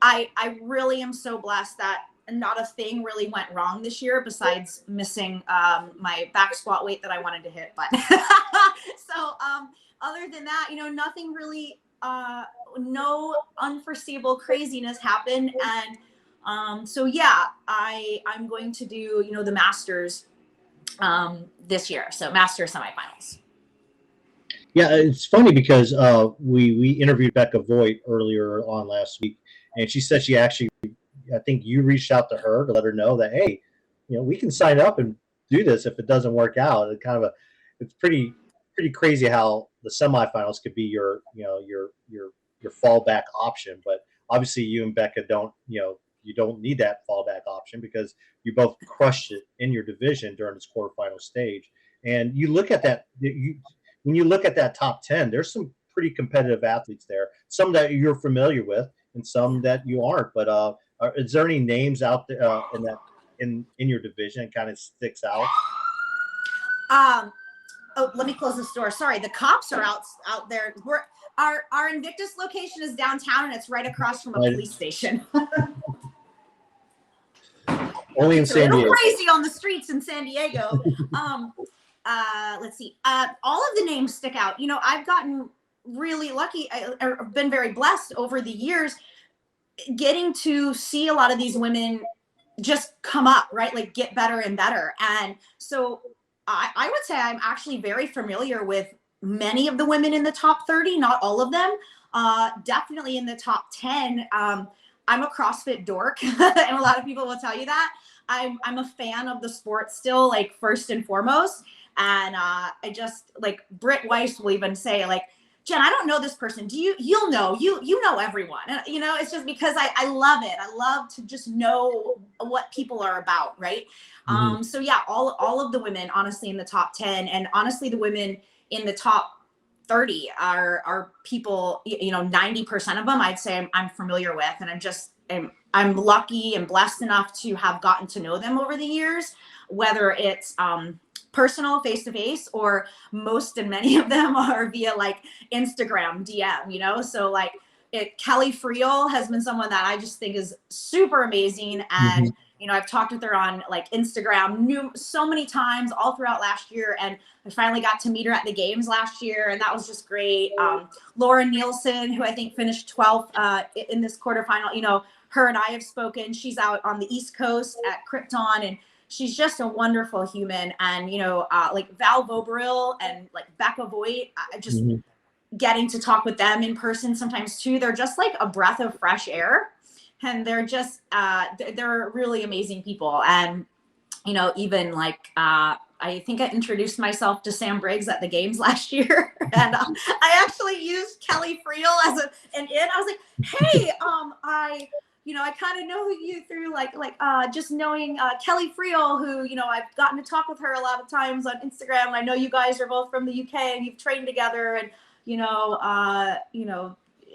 I really am so blessed that not a thing really went wrong this year besides missing my back squat weight that I wanted to hit. But so other than that, nothing really, no unforeseeable craziness happened. And so yeah, I'm going to do, the Masters this year. So Masters semifinals. Yeah, it's funny because we interviewed Becca Voigt earlier on last week, and she said she actually, I think you reached out to her to let her know that, hey, we can sign up and do this if it doesn't work out. It's pretty crazy how the semifinals could be your fallback option. But obviously, you and Becca don't you don't need that fallback option because you both crushed it in your division during this quarterfinal stage. And you look at that, when you look at that top 10, there's some pretty competitive athletes there. Some that you're familiar with, and some that you aren't. But is there any names out there in your division kind of sticks out? Oh, let me close this door. Sorry, the cops are out there. Our Invictus location is downtown, and it's right across from a police station. Only in San Diego. Crazy on the streets in San Diego. Let's see. All of the names stick out. I've gotten really lucky. I've been very blessed over the years getting to see a lot of these women just come up, right? Like get better and better. And so I would say I'm actually very familiar with many of the women in the top 30, not all of them. Definitely in the top 10. I'm a CrossFit dork, and a lot of people will tell you that. I'm a fan of the sport still, like first and foremost. And I just like Britt Weiss will even say like, Jen, I don't know this person. You'll know, you know everyone. And, it's just because I love it. I love to just know what people are about. Right. Mm-hmm. So yeah, all of the women, honestly, in the top 10, and honestly, the women in the top 30 are people, 90% of them I'd say I'm familiar with. And I'm lucky and blessed enough to have gotten to know them over the years, whether it's personal face-to-face or most and many of them are via like Instagram DM, so like Kelly Friel has been someone that I just think is super amazing. And I've talked with her on like Instagram so many times all throughout last year, and I finally got to meet her at the games last year, and that was just great. Laura Nielsen, who I think finished 12th in this quarterfinal, her and I have spoken. She's out on the East Coast at Krypton, and she's just a wonderful human. And, like Val Vobril and like Becca Voigt, just getting to talk with them in person sometimes too. They're just like a breath of fresh air, and they're just, they're really amazing people. And, even like, I think I introduced myself to Sam Briggs at the games last year, and I actually used Kelly Friel as an in. I was like, hey, I kind of know you through like just knowing Kelly Friel, who, I've gotten to talk with her a lot of times on Instagram. And I know you guys are both from the UK and you've trained together, and,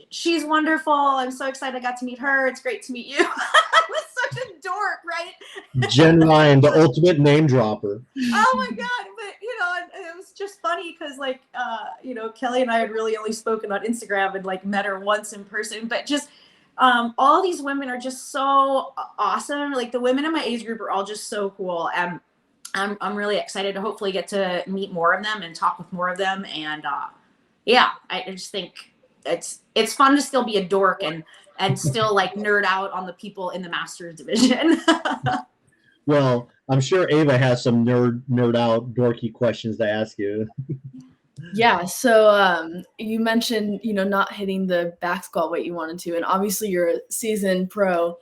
she's wonderful. I'm so excited I got to meet her. It's great to meet you. I was such a dork, right? Jenn Ryan, the ultimate name dropper. Oh my God. But, it was just funny because like, Kelly and I had really only spoken on Instagram and like met her once in person, but just, all these women are just so awesome. Like the women in my age group are all just so cool. And I'm really excited to hopefully get to meet more of them and talk with more of them. And, yeah, I just think it's fun to still be a dork and still like nerd out on the people in the Masters division. Well, I'm sure Ava has some nerd out dorky questions to ask you. Yeah, so you mentioned, not hitting the back squat weight you wanted to, and obviously you're a seasoned pro.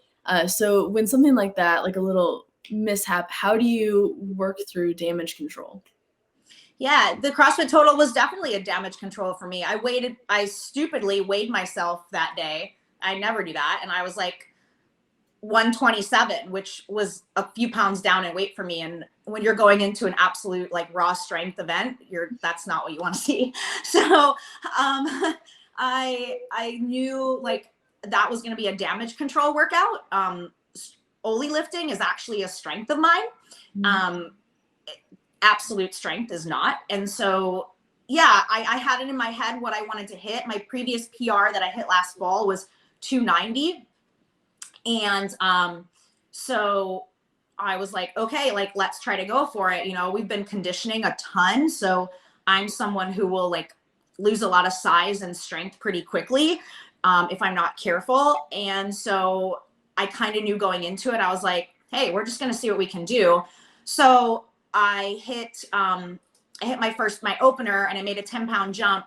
So when something like that, like a little mishap, how do you work through damage control? Yeah, the CrossFit total was definitely a damage control for me. I stupidly weighed myself that day. I never do that. And I was like 127, which was a few pounds down in weight for me. And when you're going into an absolute like raw strength event, that's not what you want to see. So I knew like that was going to be a damage control workout. Oli lifting is actually a strength of mine. Absolute strength is not. And so, yeah, I had it in my head what I wanted to hit. My previous PR that I hit last fall was 290. And So I was like, okay, like, let's try to go for it. You know, we've been conditioning a ton. So I'm someone who will like lose a lot of size and strength pretty quickly if I'm not careful. And so I kind of knew going into it, I was like, hey, we're just going to see what we can do. So I hit my opener, and I made a 10-pound jump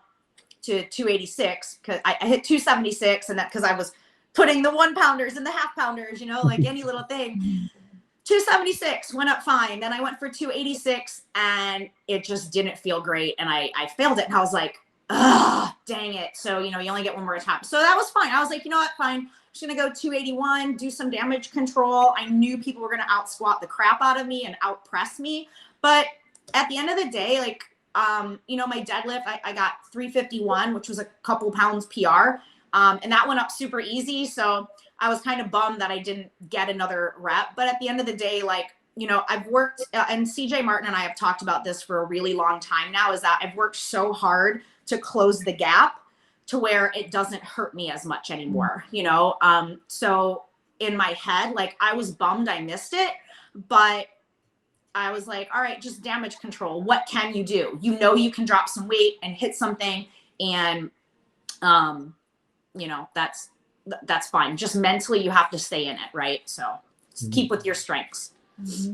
to 286 because I hit 276, and that because I was putting the 1-pounders and the half-pounders, you know, like any little thing. 276 went up fine. Then I went for 286, and it just didn't feel great, and I failed it, and I was like, ah, dang it. So, you know, you only get one more attempt. So that was fine. I was like, you know what, fine. I'm just going to go 281, do some damage control. I knew people were going to out squat the crap out of me and out press me. But at the end of the day, like, you know, my deadlift, I got 351, which was a couple pounds PR. And that went up super easy. So I was kind of bummed that I didn't get another rep. But at the end of the day, like, you know, I've worked, and CJ Martin and I have talked about this for a really long time now, is that I've worked so hard to close the gap to where it doesn't hurt me as much anymore, you know? So in my head, like, I was bummed I missed it, but I was like, all right, just damage control. What can you do? You know, you can drop some weight and hit something, and, you know, that's fine. Just mentally, you have to stay in it, right? So keep with your strengths. Mm-hmm.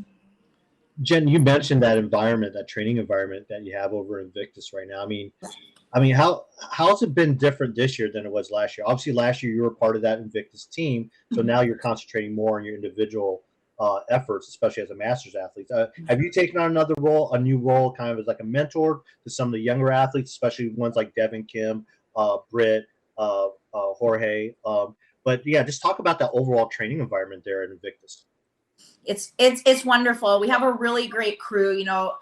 Jen, you mentioned that environment, that training environment that you have over in Invictus right now. I mean, how's it been different this year than it was last year? Obviously, last year you were part of that Invictus team, so now you're concentrating more on your individual efforts, especially as a Masters athlete. Have you taken on a new role, kind of as like a mentor to some of the younger athletes, especially ones like Devin Kim, Britt, Jorge? But yeah, just talk about that overall training environment there at Invictus. It's wonderful. We have a really great crew. You know,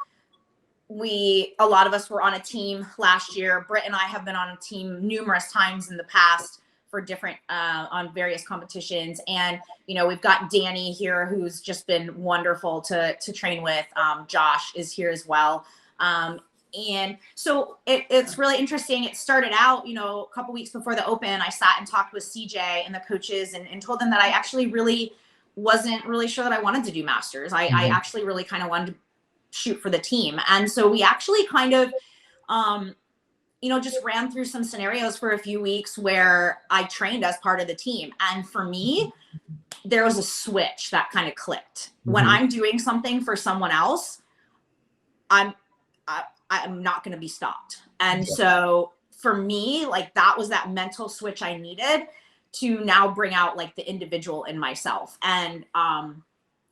a lot of us were on a team last year. Britt and I have been on a team numerous times in the past for different on various competitions. And, you know, we've got Danny here, who's just been wonderful to train with. Josh is here as well. And so it's really interesting. It started out, you know, a couple weeks before the Open, I sat and talked with CJ and the coaches and told them that I actually really wasn't really sure that I wanted to do Masters. I actually really kind of wanted to shoot for the team. And so we actually kind of, you know, just ran through some scenarios for a few weeks where I trained as part of the team. And for me, there was a switch that kind of clicked. When I'm doing something for someone else, I'm not going to be stopped. And so for me, like, that was that mental switch I needed to now bring out like the individual in myself. And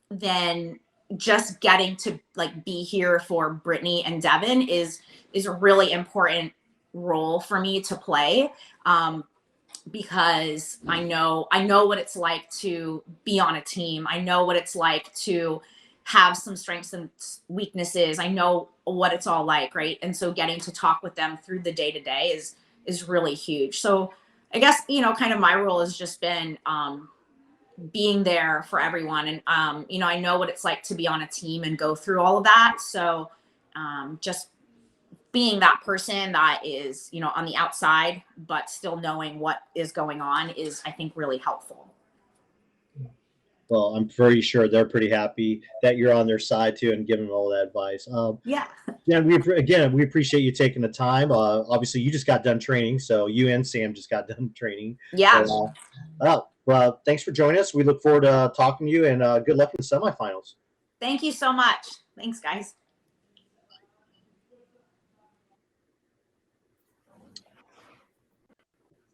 then just getting to like be here for Brittany and Devin is a really important role for me to play, because I know what it's like to be on a team. I know what it's like to have some strengths and weaknesses. I know what it's all like, right? And so getting to talk with them through the day-to-day is really huge. So I guess, you know, kind of my role has just been being there for everyone. And, you know, I know what it's like to be on a team and go through all of that. So just being that person that is, you know, on the outside, but still knowing what is going on is, I think, really helpful. Well, I'm pretty sure they're pretty happy that you're on their side too and giving them all that advice. Yeah, we appreciate you taking the time. Obviously, you just got done training, so you and Sam just got done training. Yeah. So, well, thanks for joining us. We look forward to talking to you, and good luck in the semifinals. Thank you so much. Thanks, guys.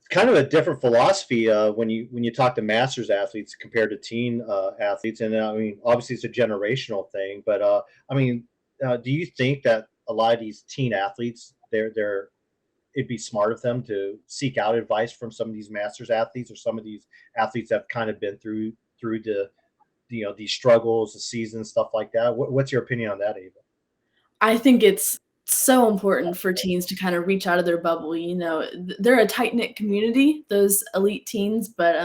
Kind of a different philosophy when you talk to Masters athletes compared to teen athletes, and I mean, obviously it's a generational thing, but I mean, do you think that a lot of these teen athletes, it'd be smart of them to seek out advice from some of these Masters athletes or some of these athletes that have kind of been through the, you know, these struggles, the season, stuff like that? What's your opinion on that, Ava? I think it's so important for teens to kind of reach out of their bubble. You know, they're a tight-knit community, those elite teens, but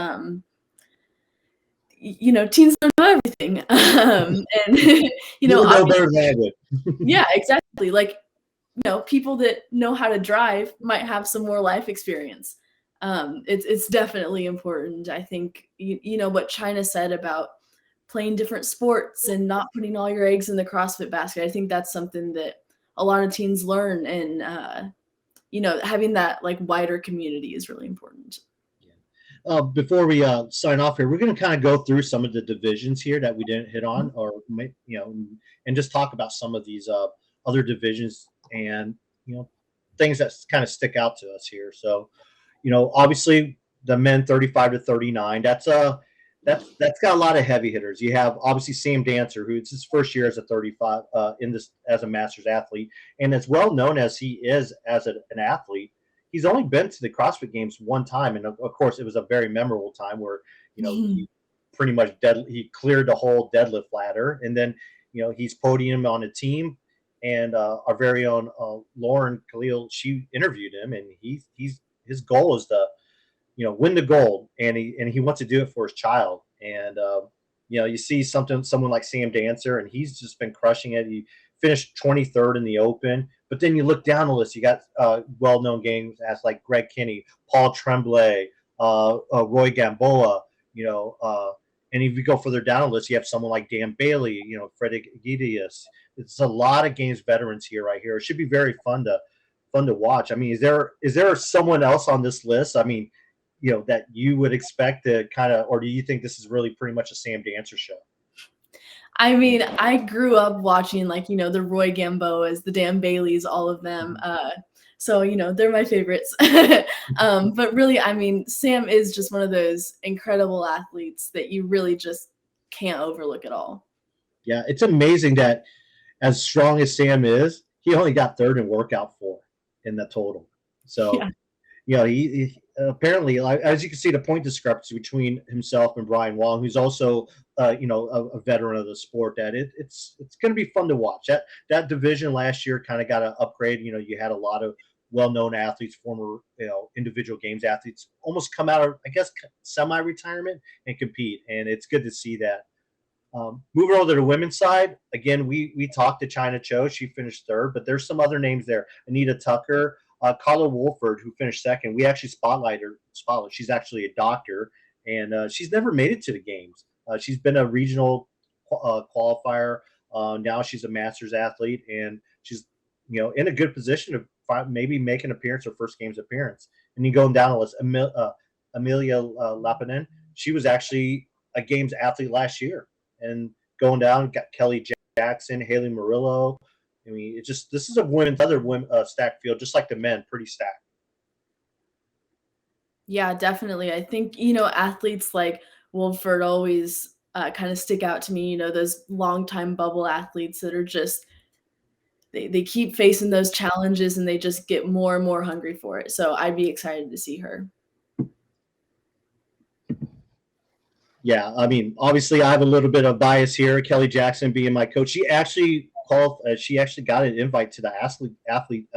you know, teens don't know everything. And you know, yeah, exactly. Like, you know, people that know how to drive might have some more life experience. It's definitely important. I think you know what Chyna said about playing different sports and not putting all your eggs in the CrossFit basket. I think that's something that a lot of teens learn, and having that like wider community is really important. Before we sign off here, we're going to kind of go through some of the divisions here that we didn't hit on, or and just talk about some of these other divisions and things that kind of stick out to us here. So, obviously the men 35 to 39. That's got a lot of heavy hitters. You have obviously Sam Dancer, who it's his first year as a 35 as a Masters athlete, and as well known as he is as an athlete. He's only been to the CrossFit Games one time, and of course, it was a very memorable time where he pretty much he cleared the whole deadlift ladder, and then he's podium on a team, and our very own Lauren Khalil, she interviewed him, and his goal is to win the gold, and he wants to do it for his child, and you see someone like Sam Dancer, and he's just been crushing it. He finished 23rd in the Open. But then you look down the list, you got well-known games as like Greg Kinney, Paul Tremblay, Roy Gamboa, and if you go further down the list, you have someone like Dan Bailey, Frederick Gidius. It's a lot of games veterans right here. It should be very fun to watch. I mean, is there someone else on this list? I mean, that you would expect to kind of, or do you think this is really pretty much a Sam Dancer show? I mean, I grew up watching the Roy Gamboas, the Dan Baileys, all of them. So, they're my favorites. But really, I mean, Sam is just one of those incredible athletes that you really just can't overlook at all. Yeah, it's amazing that as strong as Sam is, he only got third in workout 4 in the total. So, he apparently, as you can see, the point discrepancy between himself and Brian Wong, who's also a veteran of the sport, that it's going to be fun to watch. That division last year kind of got an upgrade. You had a lot of well-known athletes, former individual games athletes, almost come out of, I guess, semi-retirement and compete, and it's good to see that. Moving over to the women's side, again, we talked to Chyna Cho. She finished 3rd, but there's some other names there. Anita Tucker, Carla Wolford, who finished 2nd. We actually spotlight her. She's actually a doctor, and she's never made it to the games. She's been a regional qualifier. Now she's a Masters athlete, and she's in a good position to maybe make an appearance, her first games appearance. And you go down the list, Amelia Lapanen. She was actually a games athlete last year, and going down, got Kelly Jackson, Haley Murillo. I mean, this is other women stacked field, just like the men, pretty stacked. Yeah, definitely. I think athletes like Wolford always kind of stick out to me. Those longtime bubble athletes that are just they keep facing those challenges, and they just get more and more hungry for it. So I'd be excited to see her. Yeah, I mean, obviously, I have a little bit of bias here. Kelly Jackson being my coach, she actually got an invite to the athlete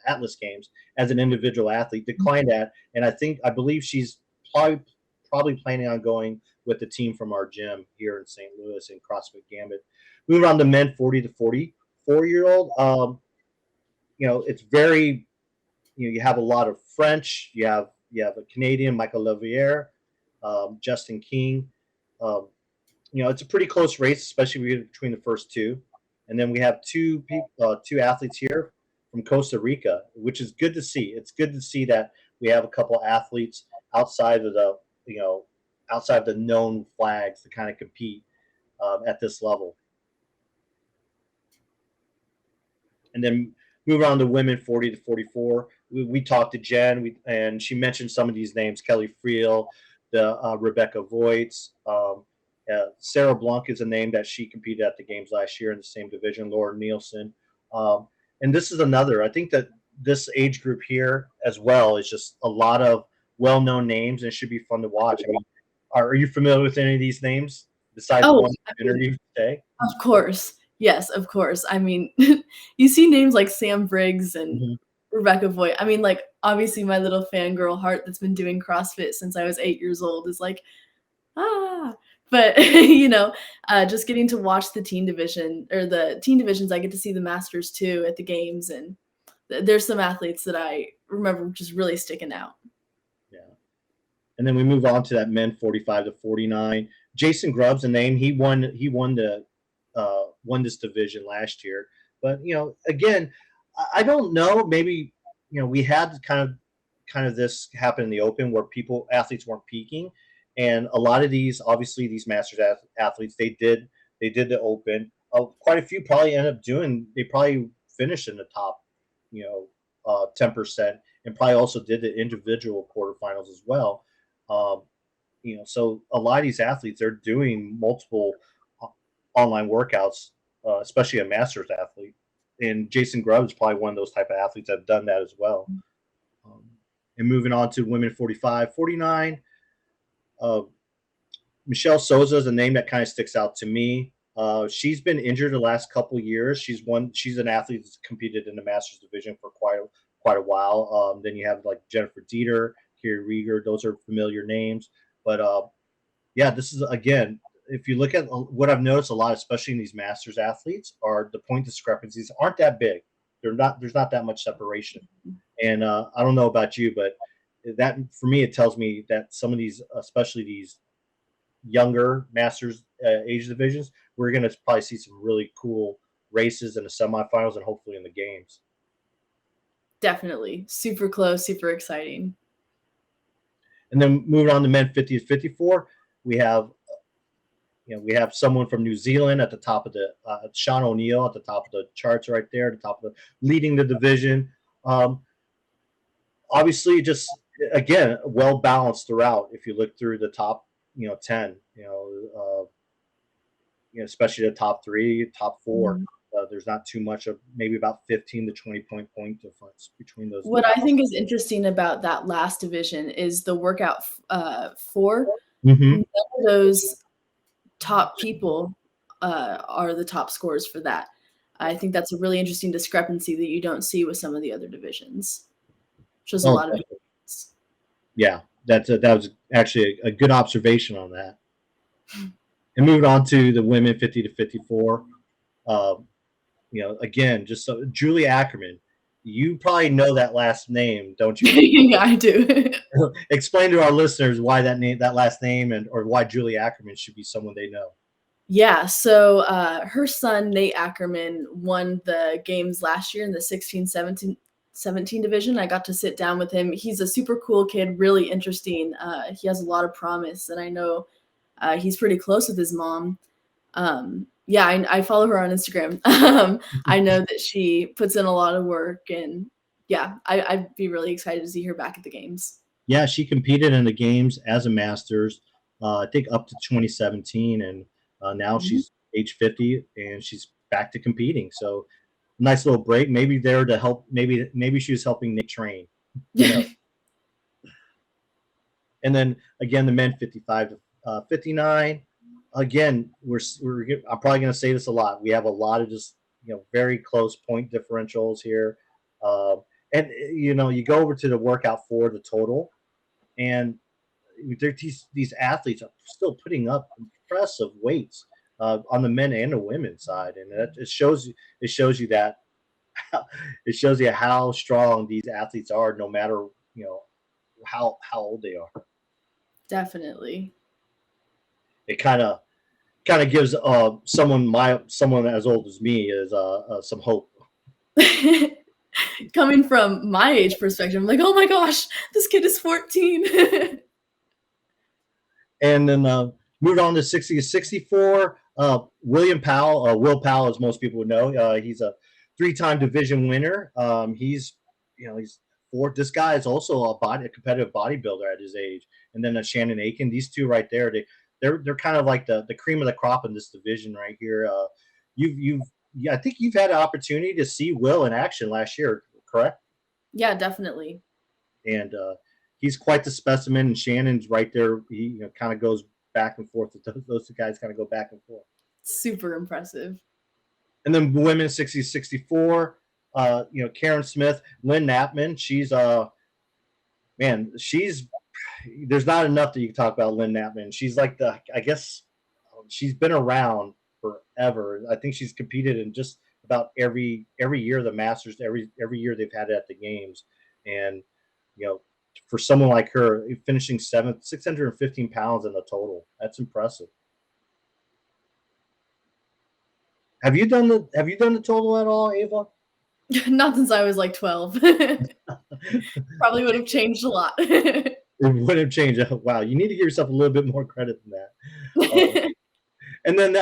Atlas Games as an individual athlete, declined that, and I believe she's probably planning on going with the team from our gym here in St. Louis in CrossFit Gambit. Moving on to men 40 to 44-year-old, it's very, you have a lot of French. You have a Canadian, Michael Olivier, Justin King. It's a pretty close race, especially between the first two. And then we have two athletes here from Costa Rica, which is good to see. It's good to see that we have a couple athletes outside of the known flags to kind of compete at this level. And then move on to women 40 to 44. We talked to Jen, and she mentioned some of these names: Kelly Friel, Rebecca Voits. Sarah Blanc is a name that she competed at the games last year in the same division. Laura Nielsen. And this is another. I think that this age group here as well is just a lot of well-known names, and it should be fun to watch. I mean, are you familiar with any of these names besides the one interview today? Of course. Yes, of course. I mean, you see names like Sam Briggs and Rebecca Voigt. I mean, like, obviously my little fangirl heart that's been doing CrossFit since I was 8 years old is like, But, just getting to watch the teen division or the teen divisions, I get to see the Masters too at the games. And there's some athletes that I remember just really sticking out. Yeah. And then we move on to that men 45 to 49. Jason Grubb's a name. He won this division last year. But again, I don't know. Maybe we had kind of this happen in the Open where athletes weren't peaking, and a lot of these, obviously, these Masters athletes, they did the Open. Quite a few probably end up they probably finished in the top 10%, and probably also did the individual quarterfinals as well. So a lot of these athletes, they're doing multiple online workouts, especially a Masters athlete. And Jason Grubb is probably one of those type of athletes that have done that as well. And moving on to women 45, 49, Michelle Souza is a name that kind of sticks out to me. She's been injured the last couple of years. She's an athlete that's competed in the Masters division for quite a while. Then you have like Jennifer Dieter, Kiri Rieger. Those are familiar names. But this is, again, if you look at what I've noticed a lot, especially in these Masters athletes, are the point discrepancies aren't that big. There's not that much separation. And I don't know about you, but that for me, it tells me that some of these, especially these younger Masters age divisions, we're going to probably see some really cool races in the semifinals and hopefully in the games. Definitely. Super close, super exciting. And then moving on to men 50 to 54, we have someone from New Zealand at the top of the Sean O'Neill at the top of the charts right there, at the top of leading the division. Obviously, just again, well balanced throughout. If you look through the top 10, especially the top 3, top 4. There's not too much of maybe about 15 to 20 point difference between those. What I think is interesting about that last division is the workout 4. Mm-hmm. None of those top people are the top scorers for that. I think that's a really interesting discrepancy that you don't see with some of the other divisions. Shows a lot of difference. Yeah, that was actually a good observation on that. And moving on to the women 50 to 54. Again, just Julie Ackerman. You probably know that last name, don't you? Yeah, I do. Explain to our listeners why that last name, or why Julie Ackerman should be someone they know. Yeah, so her son, Nate Ackerman, won the games last year in the 16-17 division. I got to sit down with him. He's a super cool kid, really interesting. He has a lot of promise, and I know he's pretty close with his mom. I follow her on Instagram. I know that she puts in a lot of work, and I'd be really excited to see her back at the games. Yeah, she competed in the games as a Masters, I think up to 2017, and now she's age 50 and she's back to competing. So nice little break. Maybe there to help. Maybe she was helping Nick train. And then again, the men 55 to 59. Again, I'm probably going to say this a lot. We have a lot of just very close point differentials here, and you go over to the workout for the total, and these athletes are still putting up impressive weights on the men and the women's side, and it shows you that it shows you how strong these athletes are, no matter how old they are. Definitely. It kind of gives someone as old as me is some hope. Coming from my age perspective, I'm like, oh my gosh, this kid is 14. And then moved on to 60 to 64. Will Powell, as most people would know, he's a 3-time division winner. He's this guy is also a competitive bodybuilder at his age. And then Shannon Aiken, these two right there, they're kind of like the cream of the crop in this division right here. I think you've had an opportunity to see Will in action last year, correct? Yeah, definitely. And he's quite the specimen, and Shannon's right there. He kind of goes back and forth. Those two guys kind of go back and forth. Super impressive. And then women 60 to 64. Karen Smith, Lynn Knappman. There's not enough that you can talk about Lynn Knappman. She's like she's been around forever. I think she's competed in just about every year of the Masters, every year they've had it at the games. And, for someone like her, finishing 615 pounds in the total, that's impressive. Have you done the total at all, Ava? Not since I was like 12. Probably would have changed a lot. It would have changed. Wow, you need to give yourself a little bit more credit than that. And then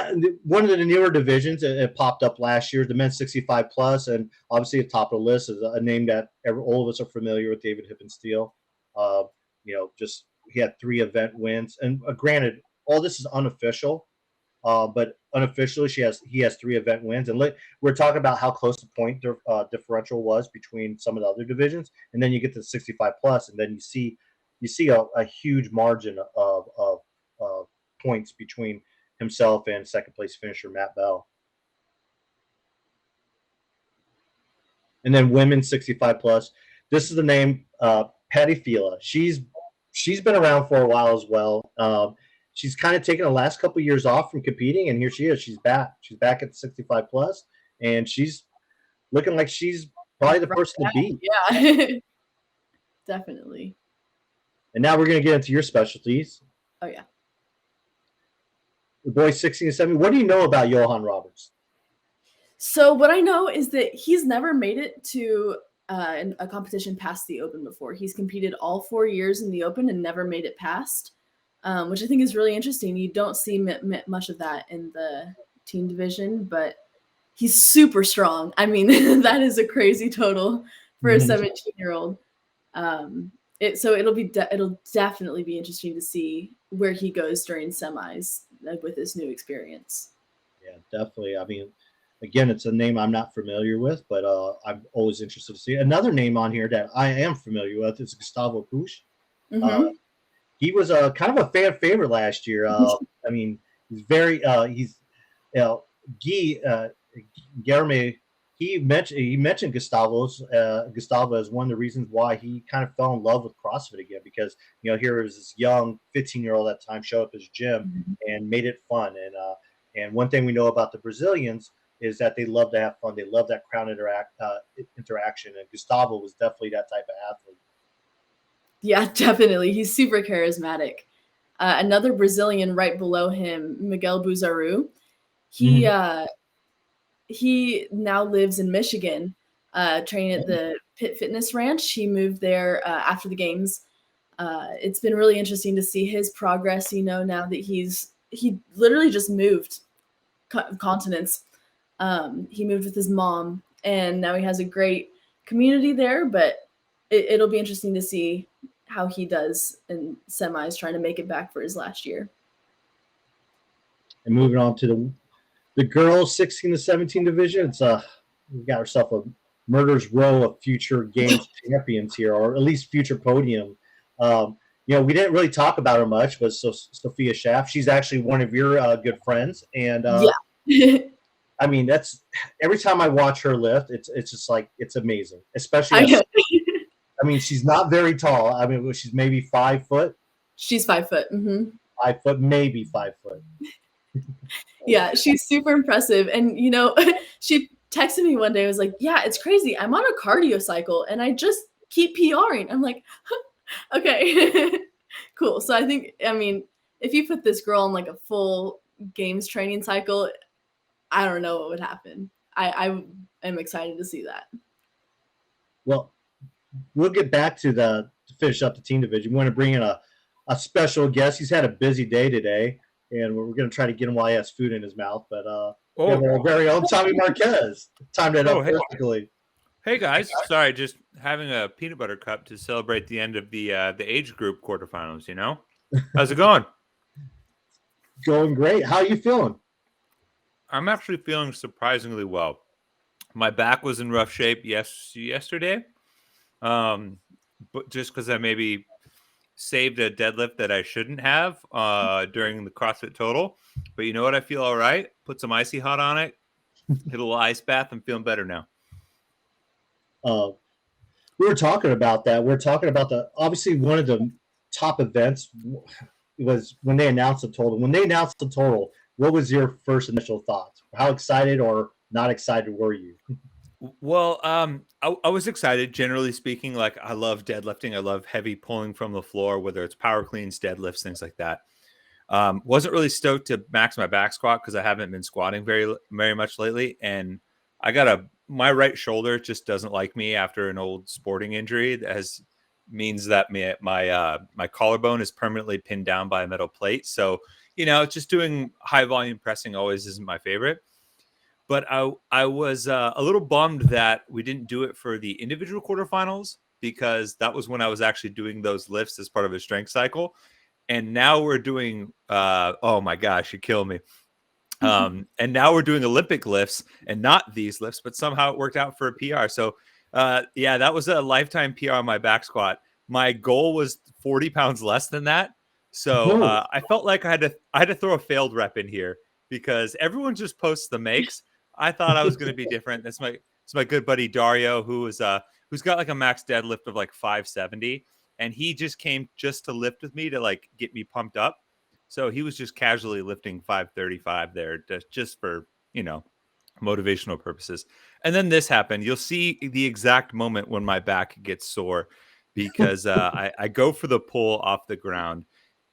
one of the newer divisions, it popped up last year, the men's 65 plus, and obviously at the top of the list is a name that all of us are familiar with, David Hippensteel. Just he had 3 event wins, and granted, all this is unofficial, but unofficially he has 3 event wins, and we're talking about how close the point differential was between some of the other divisions, and then you get to the 65 plus, and then you see a huge margin of points between himself and second place finisher Matt Bell. And then women's 65 plus. This is the name Patty Fila. She's been around for a while as well. She's kind of taken the last couple of years off from competing, and here she is. She's back. She's back at the 65 plus, and she's looking like she's probably the person to beat. Yeah, definitely. And now we're going to get into your specialties. Oh yeah. The boys 16 and 17. What do you know about Johan Roberts? So what I know is that he's never made it to a competition past the Open before. He's competed all 4 years in the Open and never made it past, which I think is really interesting. You don't see much of that in the team division, but he's super strong. I mean, that is a crazy total for a 17-year-old. So it'll definitely be interesting to see where he goes during semis with this new experience. Yeah, definitely. I mean, again, it's a name I'm not familiar with, but I'm always interested to see. Another name on here that I am familiar with is Gustavo Pusch. Mm-hmm. He was kind of a fan favorite last year. I mean, he's very Guy Guilherme. He mentioned Gustavo as one of the reasons why he kind of fell in love with CrossFit again, because here was this young 15-year-old at the time showed up at his gym and made it fun. And one thing we know about the Brazilians is that they love to have fun. They love that crowd interaction, and Gustavo was definitely that type of athlete. Yeah, definitely. He's super charismatic. Another Brazilian right below him, Miguel Buzaru. He now lives in Michigan, training at the Pit Fitness Ranch. He moved there after the games. It's been really interesting to see his progress, now that he literally just moved continents. He moved with his mom, and now he has a great community there, but it'll be interesting to see how he does in semis, trying to make it back for his last year. And moving on to the girls 16 to 17 division, we got ourselves a murder's row of future games champions here, or at least future podium. We didn't really talk about her much, but Sophia Schaff, she's actually one of your good friends, and I mean, that's every time I watch her lift, it's just like it's amazing. Especially, I mean, she's not very tall. I mean, she's maybe 5 foot. She's 5 foot. Mm-hmm. 5 foot, maybe 5 foot. Yeah, she's super impressive. And she texted me one day. I was like, "Yeah, it's crazy. I'm on a cardio cycle, and I just keep PRing." I'm like, "Okay, cool." So I think, if you put this girl on like a full games training cycle, I don't know what would happen. I am excited to see that. Well, we'll get back to finish up the team division. We want to bring in a special guest. He's had a busy day today, and we're going to try to get him while he has food in his mouth. But we have our very own Tommy Marquez. Timed it up perfectly. Hey guys, sorry, just having a peanut butter cup to celebrate the end of the Age Group Quarterfinals. How's it going? Going great. How are you feeling? I'm actually feeling surprisingly well. My back was in rough shape yesterday, but just because I maybe saved a deadlift that I shouldn't have during the CrossFit Total. But you know what? I feel all right. Put some icy hot on it. Hit a little ice bath. I'm feeling better now. We were talking about that. We were talking about obviously one of the top events was when they announced the total. When they announced the total, what was your first initial thoughts? How excited or not excited were you? Well, I was excited, generally speaking. Like, I love deadlifting. I love heavy pulling from the floor, whether it's power cleans, deadlifts, things like that. Wasn't really stoked to max my back squat because I haven't been squatting very much lately, and I got my right shoulder just doesn't like me after an old sporting injury that means that my collarbone is permanently pinned down by a metal plate. So just doing high volume pressing always isn't my favorite. But I was a little bummed that we didn't do it for the individual quarterfinals, because that was when I was actually doing those lifts as part of a strength cycle. And now we're doing, oh my gosh, you kill me. And now we're doing Olympic lifts and not these lifts, but somehow it worked out for a PR. So yeah, that was a lifetime PR on my back squat. My goal was 40 pounds less than that. So I felt like I had to throw a failed rep in here because everyone just posts the makes. I thought I was going to be different. It's my good buddy Dario, who's got like a max deadlift of like 570, and he just came just to lift with me to like get me pumped up. So he was just casually lifting 535 there just for motivational purposes. And then this happened. You'll see the exact moment when my back gets sore, because I go for the pull off the ground,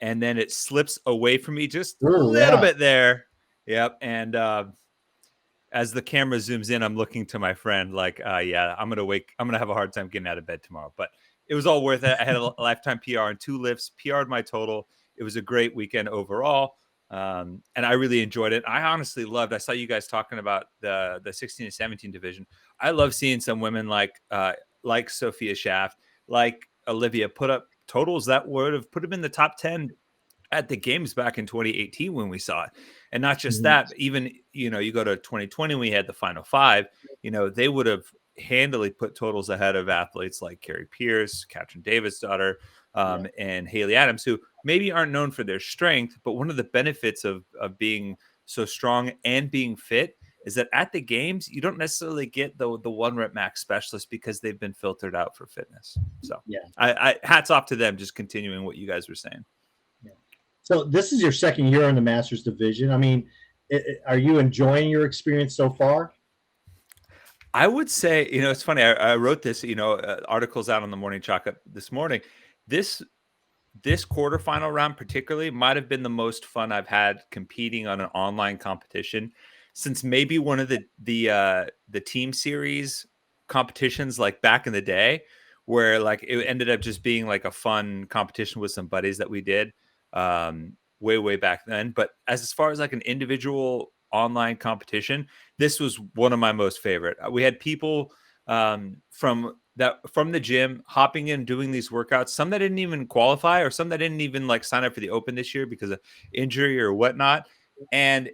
and then it slips away from me just a little bit there. Yep. And as the camera zooms in, I'm looking to my friend like, yeah, I'm going to have a hard time getting out of bed tomorrow. But it was all worth it. I had a lifetime PR on 2 lifts, PR'd my total. It was a great weekend overall. And I really enjoyed it. I honestly loved, I saw you guys talking about the 16 to 17 division. I love seeing some women like Sophia Schaft, like Olivia, put up totals that would have put them in the top 10 at the games back in 2018 when we saw it. And not just that, but even, you go to 2020, we had the final 5, they would have handily put totals ahead of athletes like Carrie Pierce, Katrin Davis' daughter, and Haley Adams, who maybe aren't known for their strength, but one of the benefits of being so strong and being fit is that at the games, you don't necessarily get the 1 rep max specialist because they've been filtered out for fitness. So yeah, I hats off to them, just continuing what you guys were saying. Yeah. So this is your second year in the Masters division. I mean, are you enjoying your experience so far? I would say, it's funny. I wrote this, articles out on the Morning Chalk this morning. This quarterfinal round particularly might have been the most fun I've had competing on an online competition since maybe one of the team series competitions like back in the day, where like it ended up just being like a fun competition with some buddies that we did way back then. But as far as like an individual online competition, this was one of my most favorite. We had people from the gym hopping in, doing these workouts, some that didn't even qualify or some that didn't even like sign up for the Open this year because of injury or whatnot. And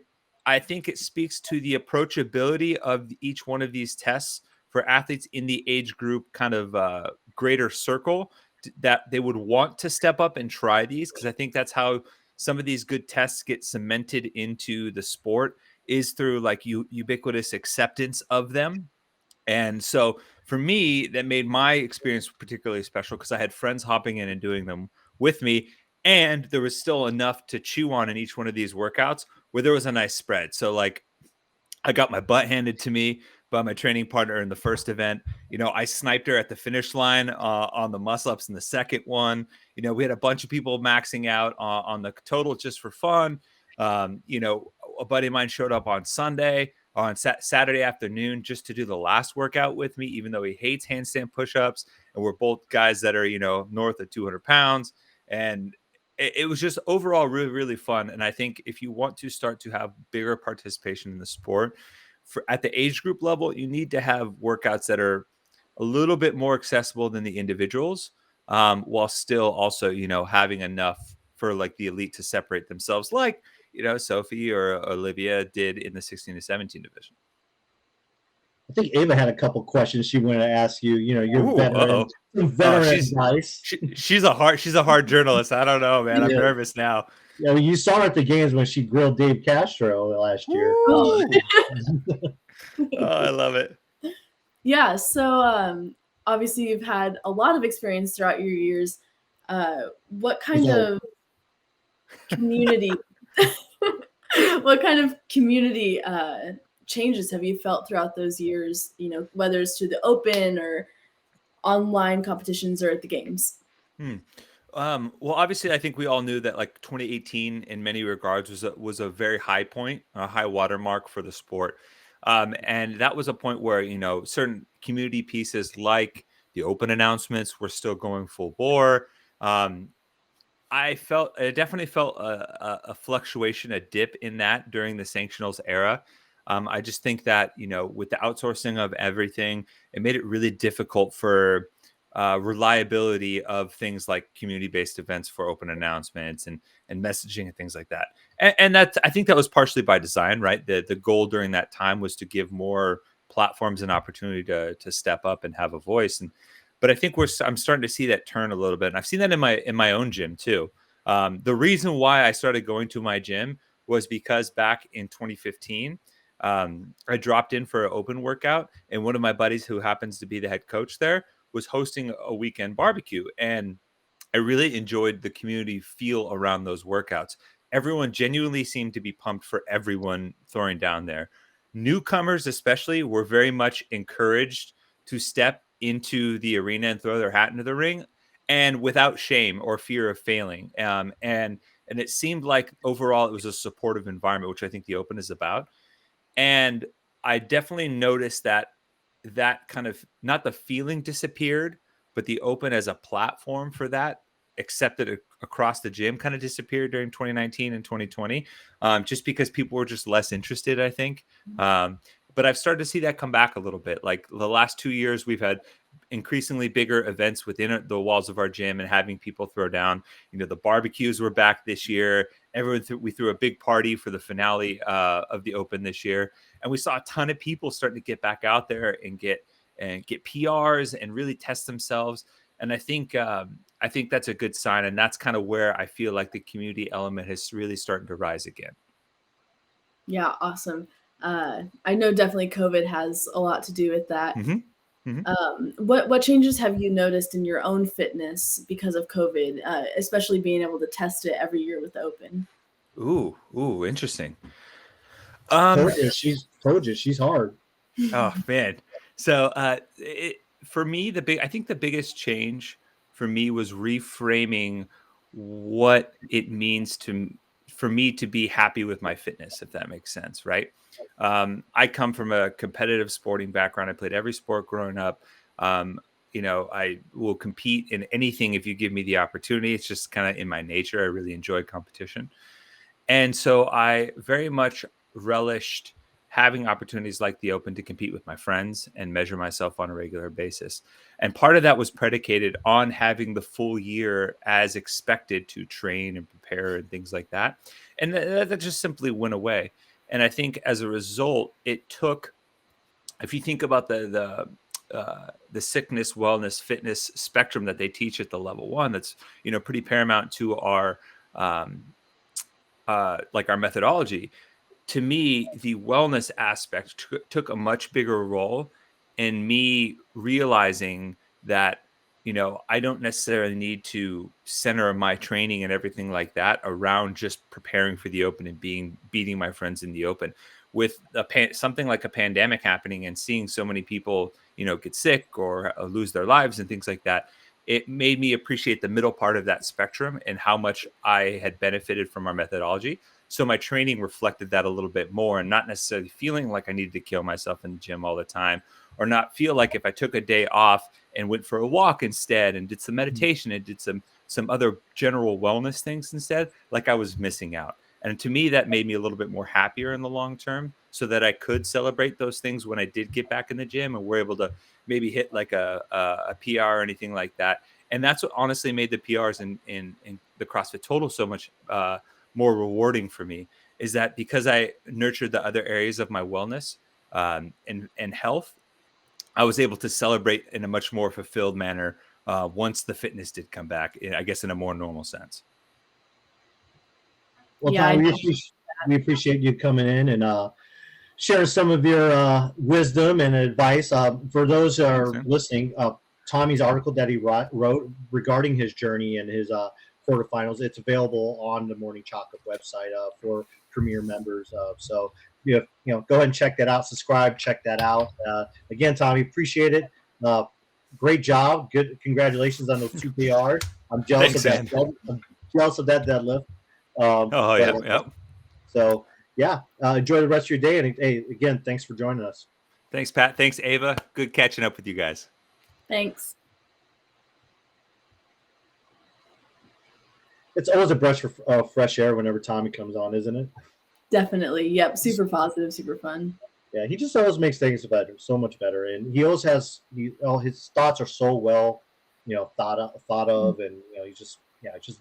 I think it speaks to the approachability of each one of these tests for athletes in the age group kind of greater circle, that they would want to step up and try these, because I think that's how some of these good tests get cemented into the sport, is through like ubiquitous acceptance of them. And so for me, that made my experience particularly special because I had friends hopping in and doing them with me. And there was still enough to chew on in each one of these workouts where there was a nice spread. So like I got my butt handed to me by my training partner in the first event. I sniped her at the finish line on the muscle ups in the second one. We had a bunch of people maxing out on the total just for fun. A buddy of mine showed up on Sunday, on Saturday afternoon, just to do the last workout with me, even though he hates handstand push-ups. And we're both guys that are, north of 200 pounds. And it was just overall really, really fun. And I think if you want to start to have bigger participation in the sport, at the age group level, you need to have workouts that are a little bit more accessible than the individuals, while still also, having enough for like the elite to separate themselves, like, Sophie or Olivia did in the 16 to 17 division. I think Ava had a couple questions she wanted to ask you. You're veteran advice. She's a hard journalist. I don't know, man. I'm nervous now. Yeah, well, you saw her at the games when she grilled Dave Castro last year. Oh, I love it. Yeah. So obviously you've had a lot of experience throughout your years. What kind of community? What kind of community changes have you felt throughout those years? Whether it's through the Open or online competitions or at the games. Well, obviously, I think we all knew that like 2018, in many regards, was a very high point, a high watermark for the sport, and that was a point where certain community pieces like the open announcements were still going full bore. Um, I definitely felt a fluctuation, a dip in that during the sanctionals era. I just think that, with the outsourcing of everything, it made it really difficult for reliability of things like community-based events for open announcements and messaging and things like that. And that, I think that was partially by design, right? The goal during that time was to give more platforms an opportunity to step up and have a voice. But I think I'm starting to see that turn a little bit, and I've seen that in my own gym too. The reason why I started going to my gym was because back in 2015, I dropped in for an open workout, and one of my buddies, who happens to be the head coach there, was hosting a weekend barbecue, and I really enjoyed the community feel around those workouts. Everyone genuinely seemed to be pumped for everyone throwing down there. Newcomers, especially, were very much encouraged to step into the arena and throw their hat into the ring, and without shame or fear of failing. And it seemed like overall it was a supportive environment, which I think the Open is about. And I definitely noticed that kind of, not the feeling disappeared, but the Open as a platform for that, accepted across the gym, kind of disappeared during 2019 and 2020, just because people were just less interested, I think. But I've started to see that come back a little bit. Like the last 2 years, we've had increasingly bigger events within the walls of our gym and having people throw down. The barbecues were back this year. We threw a big party for the finale of the Open this year, and we saw a ton of people starting to get back out there and get PRs and really test themselves. And I think that's a good sign, and that's kind of where I feel like the community element is really starting to rise again. Yeah, awesome. I know definitely COVID has a lot to do with that. Mm-hmm. Mm-hmm. What changes have you noticed in your own fitness because of COVID, especially being able to test it every year with the Open? Ooh, interesting. Told you she's hard. Oh man. So for me, I think the biggest change for me was reframing what it means for me to be happy with my fitness, if that makes sense, right? I come from a competitive sporting background. I played every sport growing up. I will compete in anything if you give me the opportunity. It's just kind of in my nature. I really enjoy competition. And so I very much relished having opportunities like the Open to compete with my friends and measure myself on a regular basis. And part of that was predicated on having the full year as expected to train and prepare and things like that. And that just simply went away. And I think as a result, it took, if you think about the sickness, wellness, fitness spectrum that they teach at the level 1, that's, pretty paramount to our, like our methodology. To me, the wellness aspect took a much bigger role in me realizing that, I don't necessarily need to center my training and everything like that around just preparing for the Open and beating my friends in the Open. With something like a pandemic happening and seeing so many people, get sick or lose their lives and things like that, it made me appreciate the middle part of that spectrum and how much I had benefited from our methodology. So my training reflected that a little bit more, and not necessarily feeling like I needed to kill myself in the gym all the time, or not feel like if I took a day off and went for a walk instead and did some meditation and did some other general wellness things instead, like I was missing out. And to me, that made me a little bit more happier in the long term, so that I could celebrate those things when I did get back in the gym and were able to maybe hit like a PR or anything like that. And that's what honestly made the PRs in the CrossFit Total so much more rewarding for me, is that because I nurtured the other areas of my wellness and health, I was able to celebrate in a much more fulfilled manner once the fitness did come back, I guess in a more normal sense. Well, Yeah, Tom, we appreciate you coming in and sharing some of your wisdom and advice. For those who are listening, Tommy's article that he wrote regarding his journey and his quarterfinals, it's available on the Morning Chocolate website for Premier members. So go ahead and check that out. Subscribe, check that out. Again, Tommy, appreciate it. great job. Good. Congratulations on those 2 PRs. I'm jealous Thanks, of that. I'm jealous of that deadlift. Yep. So yeah, enjoy the rest of your day. And hey, again, thanks for joining us. Thanks, Pat. Thanks, Ava. Good catching up with you guys. Thanks. It's always a breath of fresh air whenever Tommy comes on, isn't it? Definitely. Yep. Super positive, super fun. Yeah, he just always makes things better, so much better, and he always has all his thoughts are so well, thought of, and he's just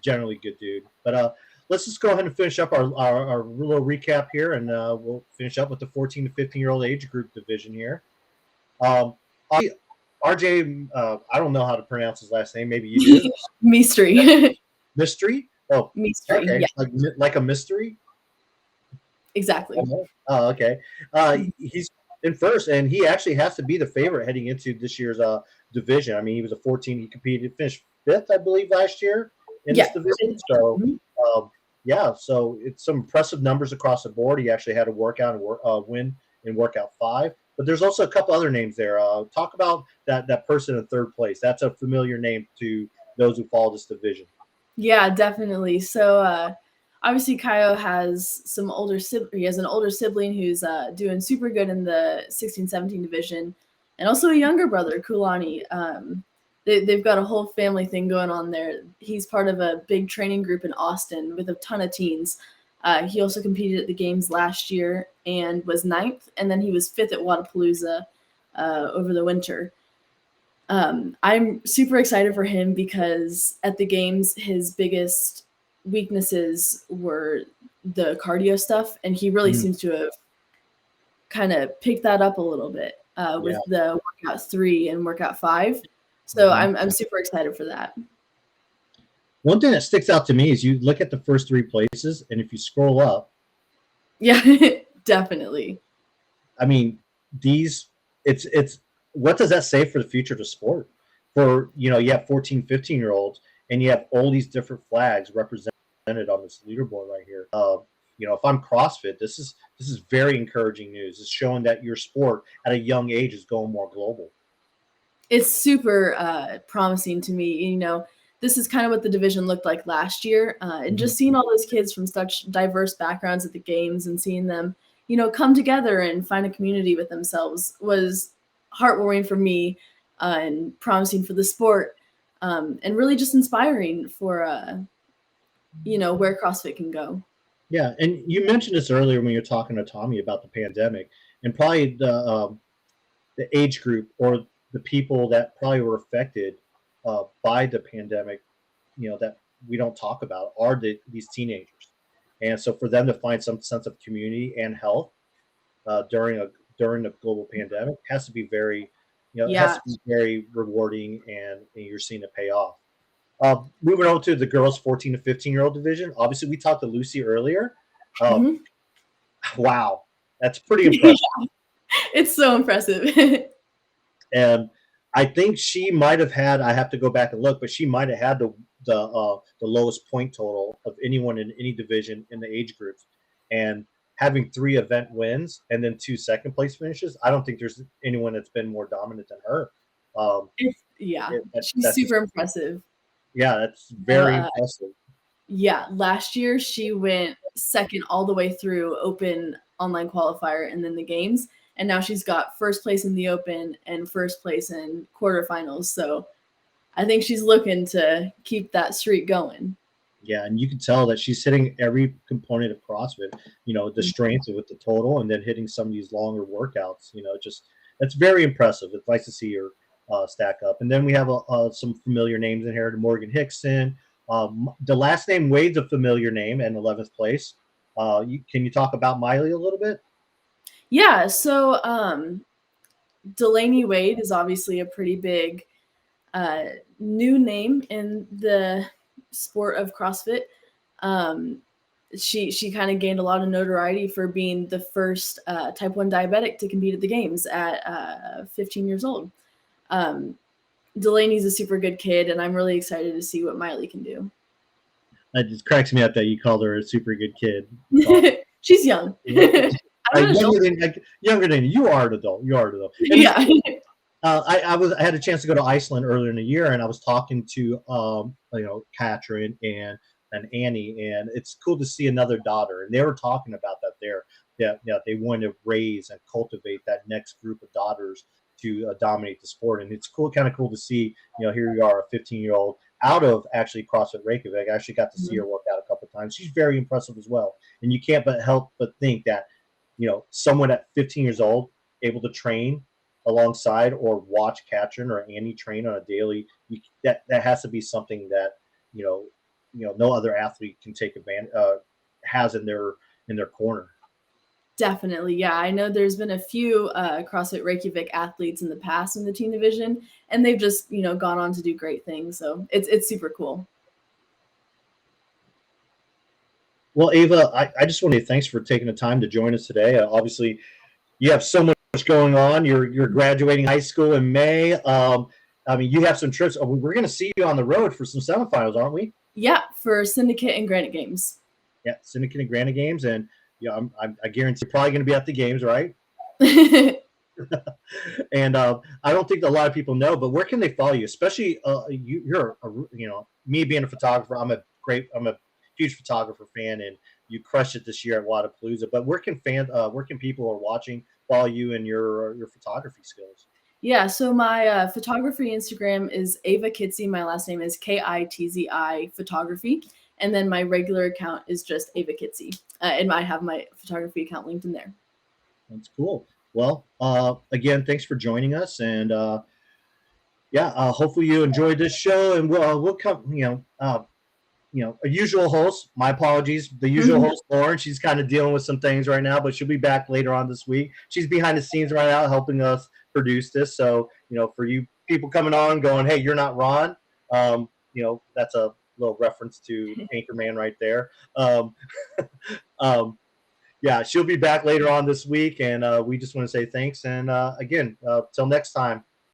generally good dude. But let's just go ahead and finish up our little recap here, and we'll finish up with the 14 to 15-year-old age group division here. RJ, I don't know how to pronounce his last name. Maybe you do. Mystery. Mystery? Oh, Mystery. Okay. Yeah. Like a mystery? Exactly. Oh, okay. He's in first, and he actually has to be the favorite heading into this year's division. I mean, he was a 14. He competed, finished 5th, I believe, last year in this division. So, so it's some impressive numbers across the board. He actually had a workout and win in workout 5. But there's also a couple other names there. Talk about that person in 3rd place. That's a familiar name to those who follow this division. Yeah, definitely. So obviously Kyo has some older sibling. He has an older sibling who's doing super good in the 16-17 division, and also a younger brother, Kulani. They've got a whole family thing going on there. He's part of a big training group in Austin with a ton of teens. He also competed at the games last year and was 9th, and then he was 5th at Wadapalooza over the winter. I'm super excited for him because at the games, his biggest weaknesses were the cardio stuff, and he really seems to have kind of picked that up a little bit with the workout 3 and workout 5. So I'm super excited for that. One thing that sticks out to me is you look at the first 3 places, and if you scroll up, yeah, definitely. I mean, it's what does that say for the future of the sport? For you have 14, 15-year-olds, and you have all these different flags represented on this leaderboard right here. If I'm CrossFit, this is very encouraging news. It's showing that your sport at a young age is going more global. It's super promising to me. This is kind of what the division looked like last year, and just seeing all those kids from such diverse backgrounds at the games and seeing them, come together and find a community with themselves was heartwarming for me and promising for the sport, and really just inspiring for where CrossFit can go. Yeah, and you mentioned this earlier when you were talking to Tommy about the pandemic, and probably the age group or the people that probably were affected by the pandemic, that we don't talk about are these teenagers, and so for them to find some sense of community and health during the global pandemic has to be very, it has to be very rewarding, and you're seeing it pay off. Moving on to the girls 14 to 15-year-old division. Obviously, we talked to Lucy earlier. Wow, that's pretty impressive. It's so impressive. And I think she might have had, I have to go back and look, but she might have had the lowest point total of anyone in any division in the age groups. And having 3 event wins and then 2 second-place finishes, I don't think there's anyone that's been more dominant than her. She's super impressive. Yeah, that's very impressive. Yeah, last year she went 2nd all the way through Open online qualifier and then the games, and now she's got 1st place in the Open and 1st place in quarterfinals. So I think she's looking to keep that streak going. Yeah, and you can tell that she's hitting every component of CrossFit, the strength with the total, and then hitting some of these longer workouts. That's very impressive. It's nice to see her stack up. And then we have some familiar names in here. Morgan Hickson. The last name Wade's a familiar name and 11th place. Can you talk about Miley a little bit? Yeah, so Delaney Wade is obviously a pretty big new name in the sport of CrossFit. She kind of gained a lot of notoriety for being the first type 1 diabetic to compete at the games at 15 years old. Delaney's a super good kid, and I'm really excited to see what Miley can do. It just cracks me up that you called her a super good kid. She's young. Younger than you are an adult. You are an adult. Yeah. I had a chance to go to Iceland earlier in the year, and I was talking to Katrin and Annie, and it's cool to see another daughter. And they were talking about that there. Yeah, they want to raise and cultivate that next group of daughters to dominate the sport. And it's kind of cool to see. Here you are, a 15-year-old out of actually CrossFit Reykjavik. I actually got to see her work out a couple of times. She's very impressive as well. And you can't help but think that someone at 15 years old able to train alongside or watch Katrin or Annie train on a daily, that has to be something that no other athlete can take advantage has in their corner. Definitely, yeah. I know there's been a few CrossFit Reykjavik athletes in the past in the teen division, and they've just gone on to do great things. So it's super cool. Well, Ava, I just want to say thanks for taking the time to join us today. Obviously, you have so much going on. You're graduating high school in May. You have some trips. We're going to see you on the road for some semifinals, aren't we? Yeah, for Syndicate and Granite Games. Yeah, Syndicate and Granite Games, and I guarantee you're probably going to be at the games, right? And I don't think a lot of people know, but where can they follow you? Especially me being a photographer, I'm a huge photographer fan, and you crushed it this year at Wadapalooza. But where can people who are watching follow you and your photography skills? Yeah, so my photography Instagram is Ava Kitzi. My last name is Kitzi photography. And then my regular account is just Ava Kitzi. And I have my photography account linked in there. That's cool. Well, again, thanks for joining us. And hopefully you enjoyed this show. And we'll come, a usual host. My apologies. The usual host, Lauren, she's kind of dealing with some things right now, but she'll be back later on this week. She's behind the scenes right now helping us produce this. So, for you people coming on going, hey, you're not Ron, that's a little reference to Anchorman right there. She'll be back later on this week, and we just want to say thanks. And again, till next time.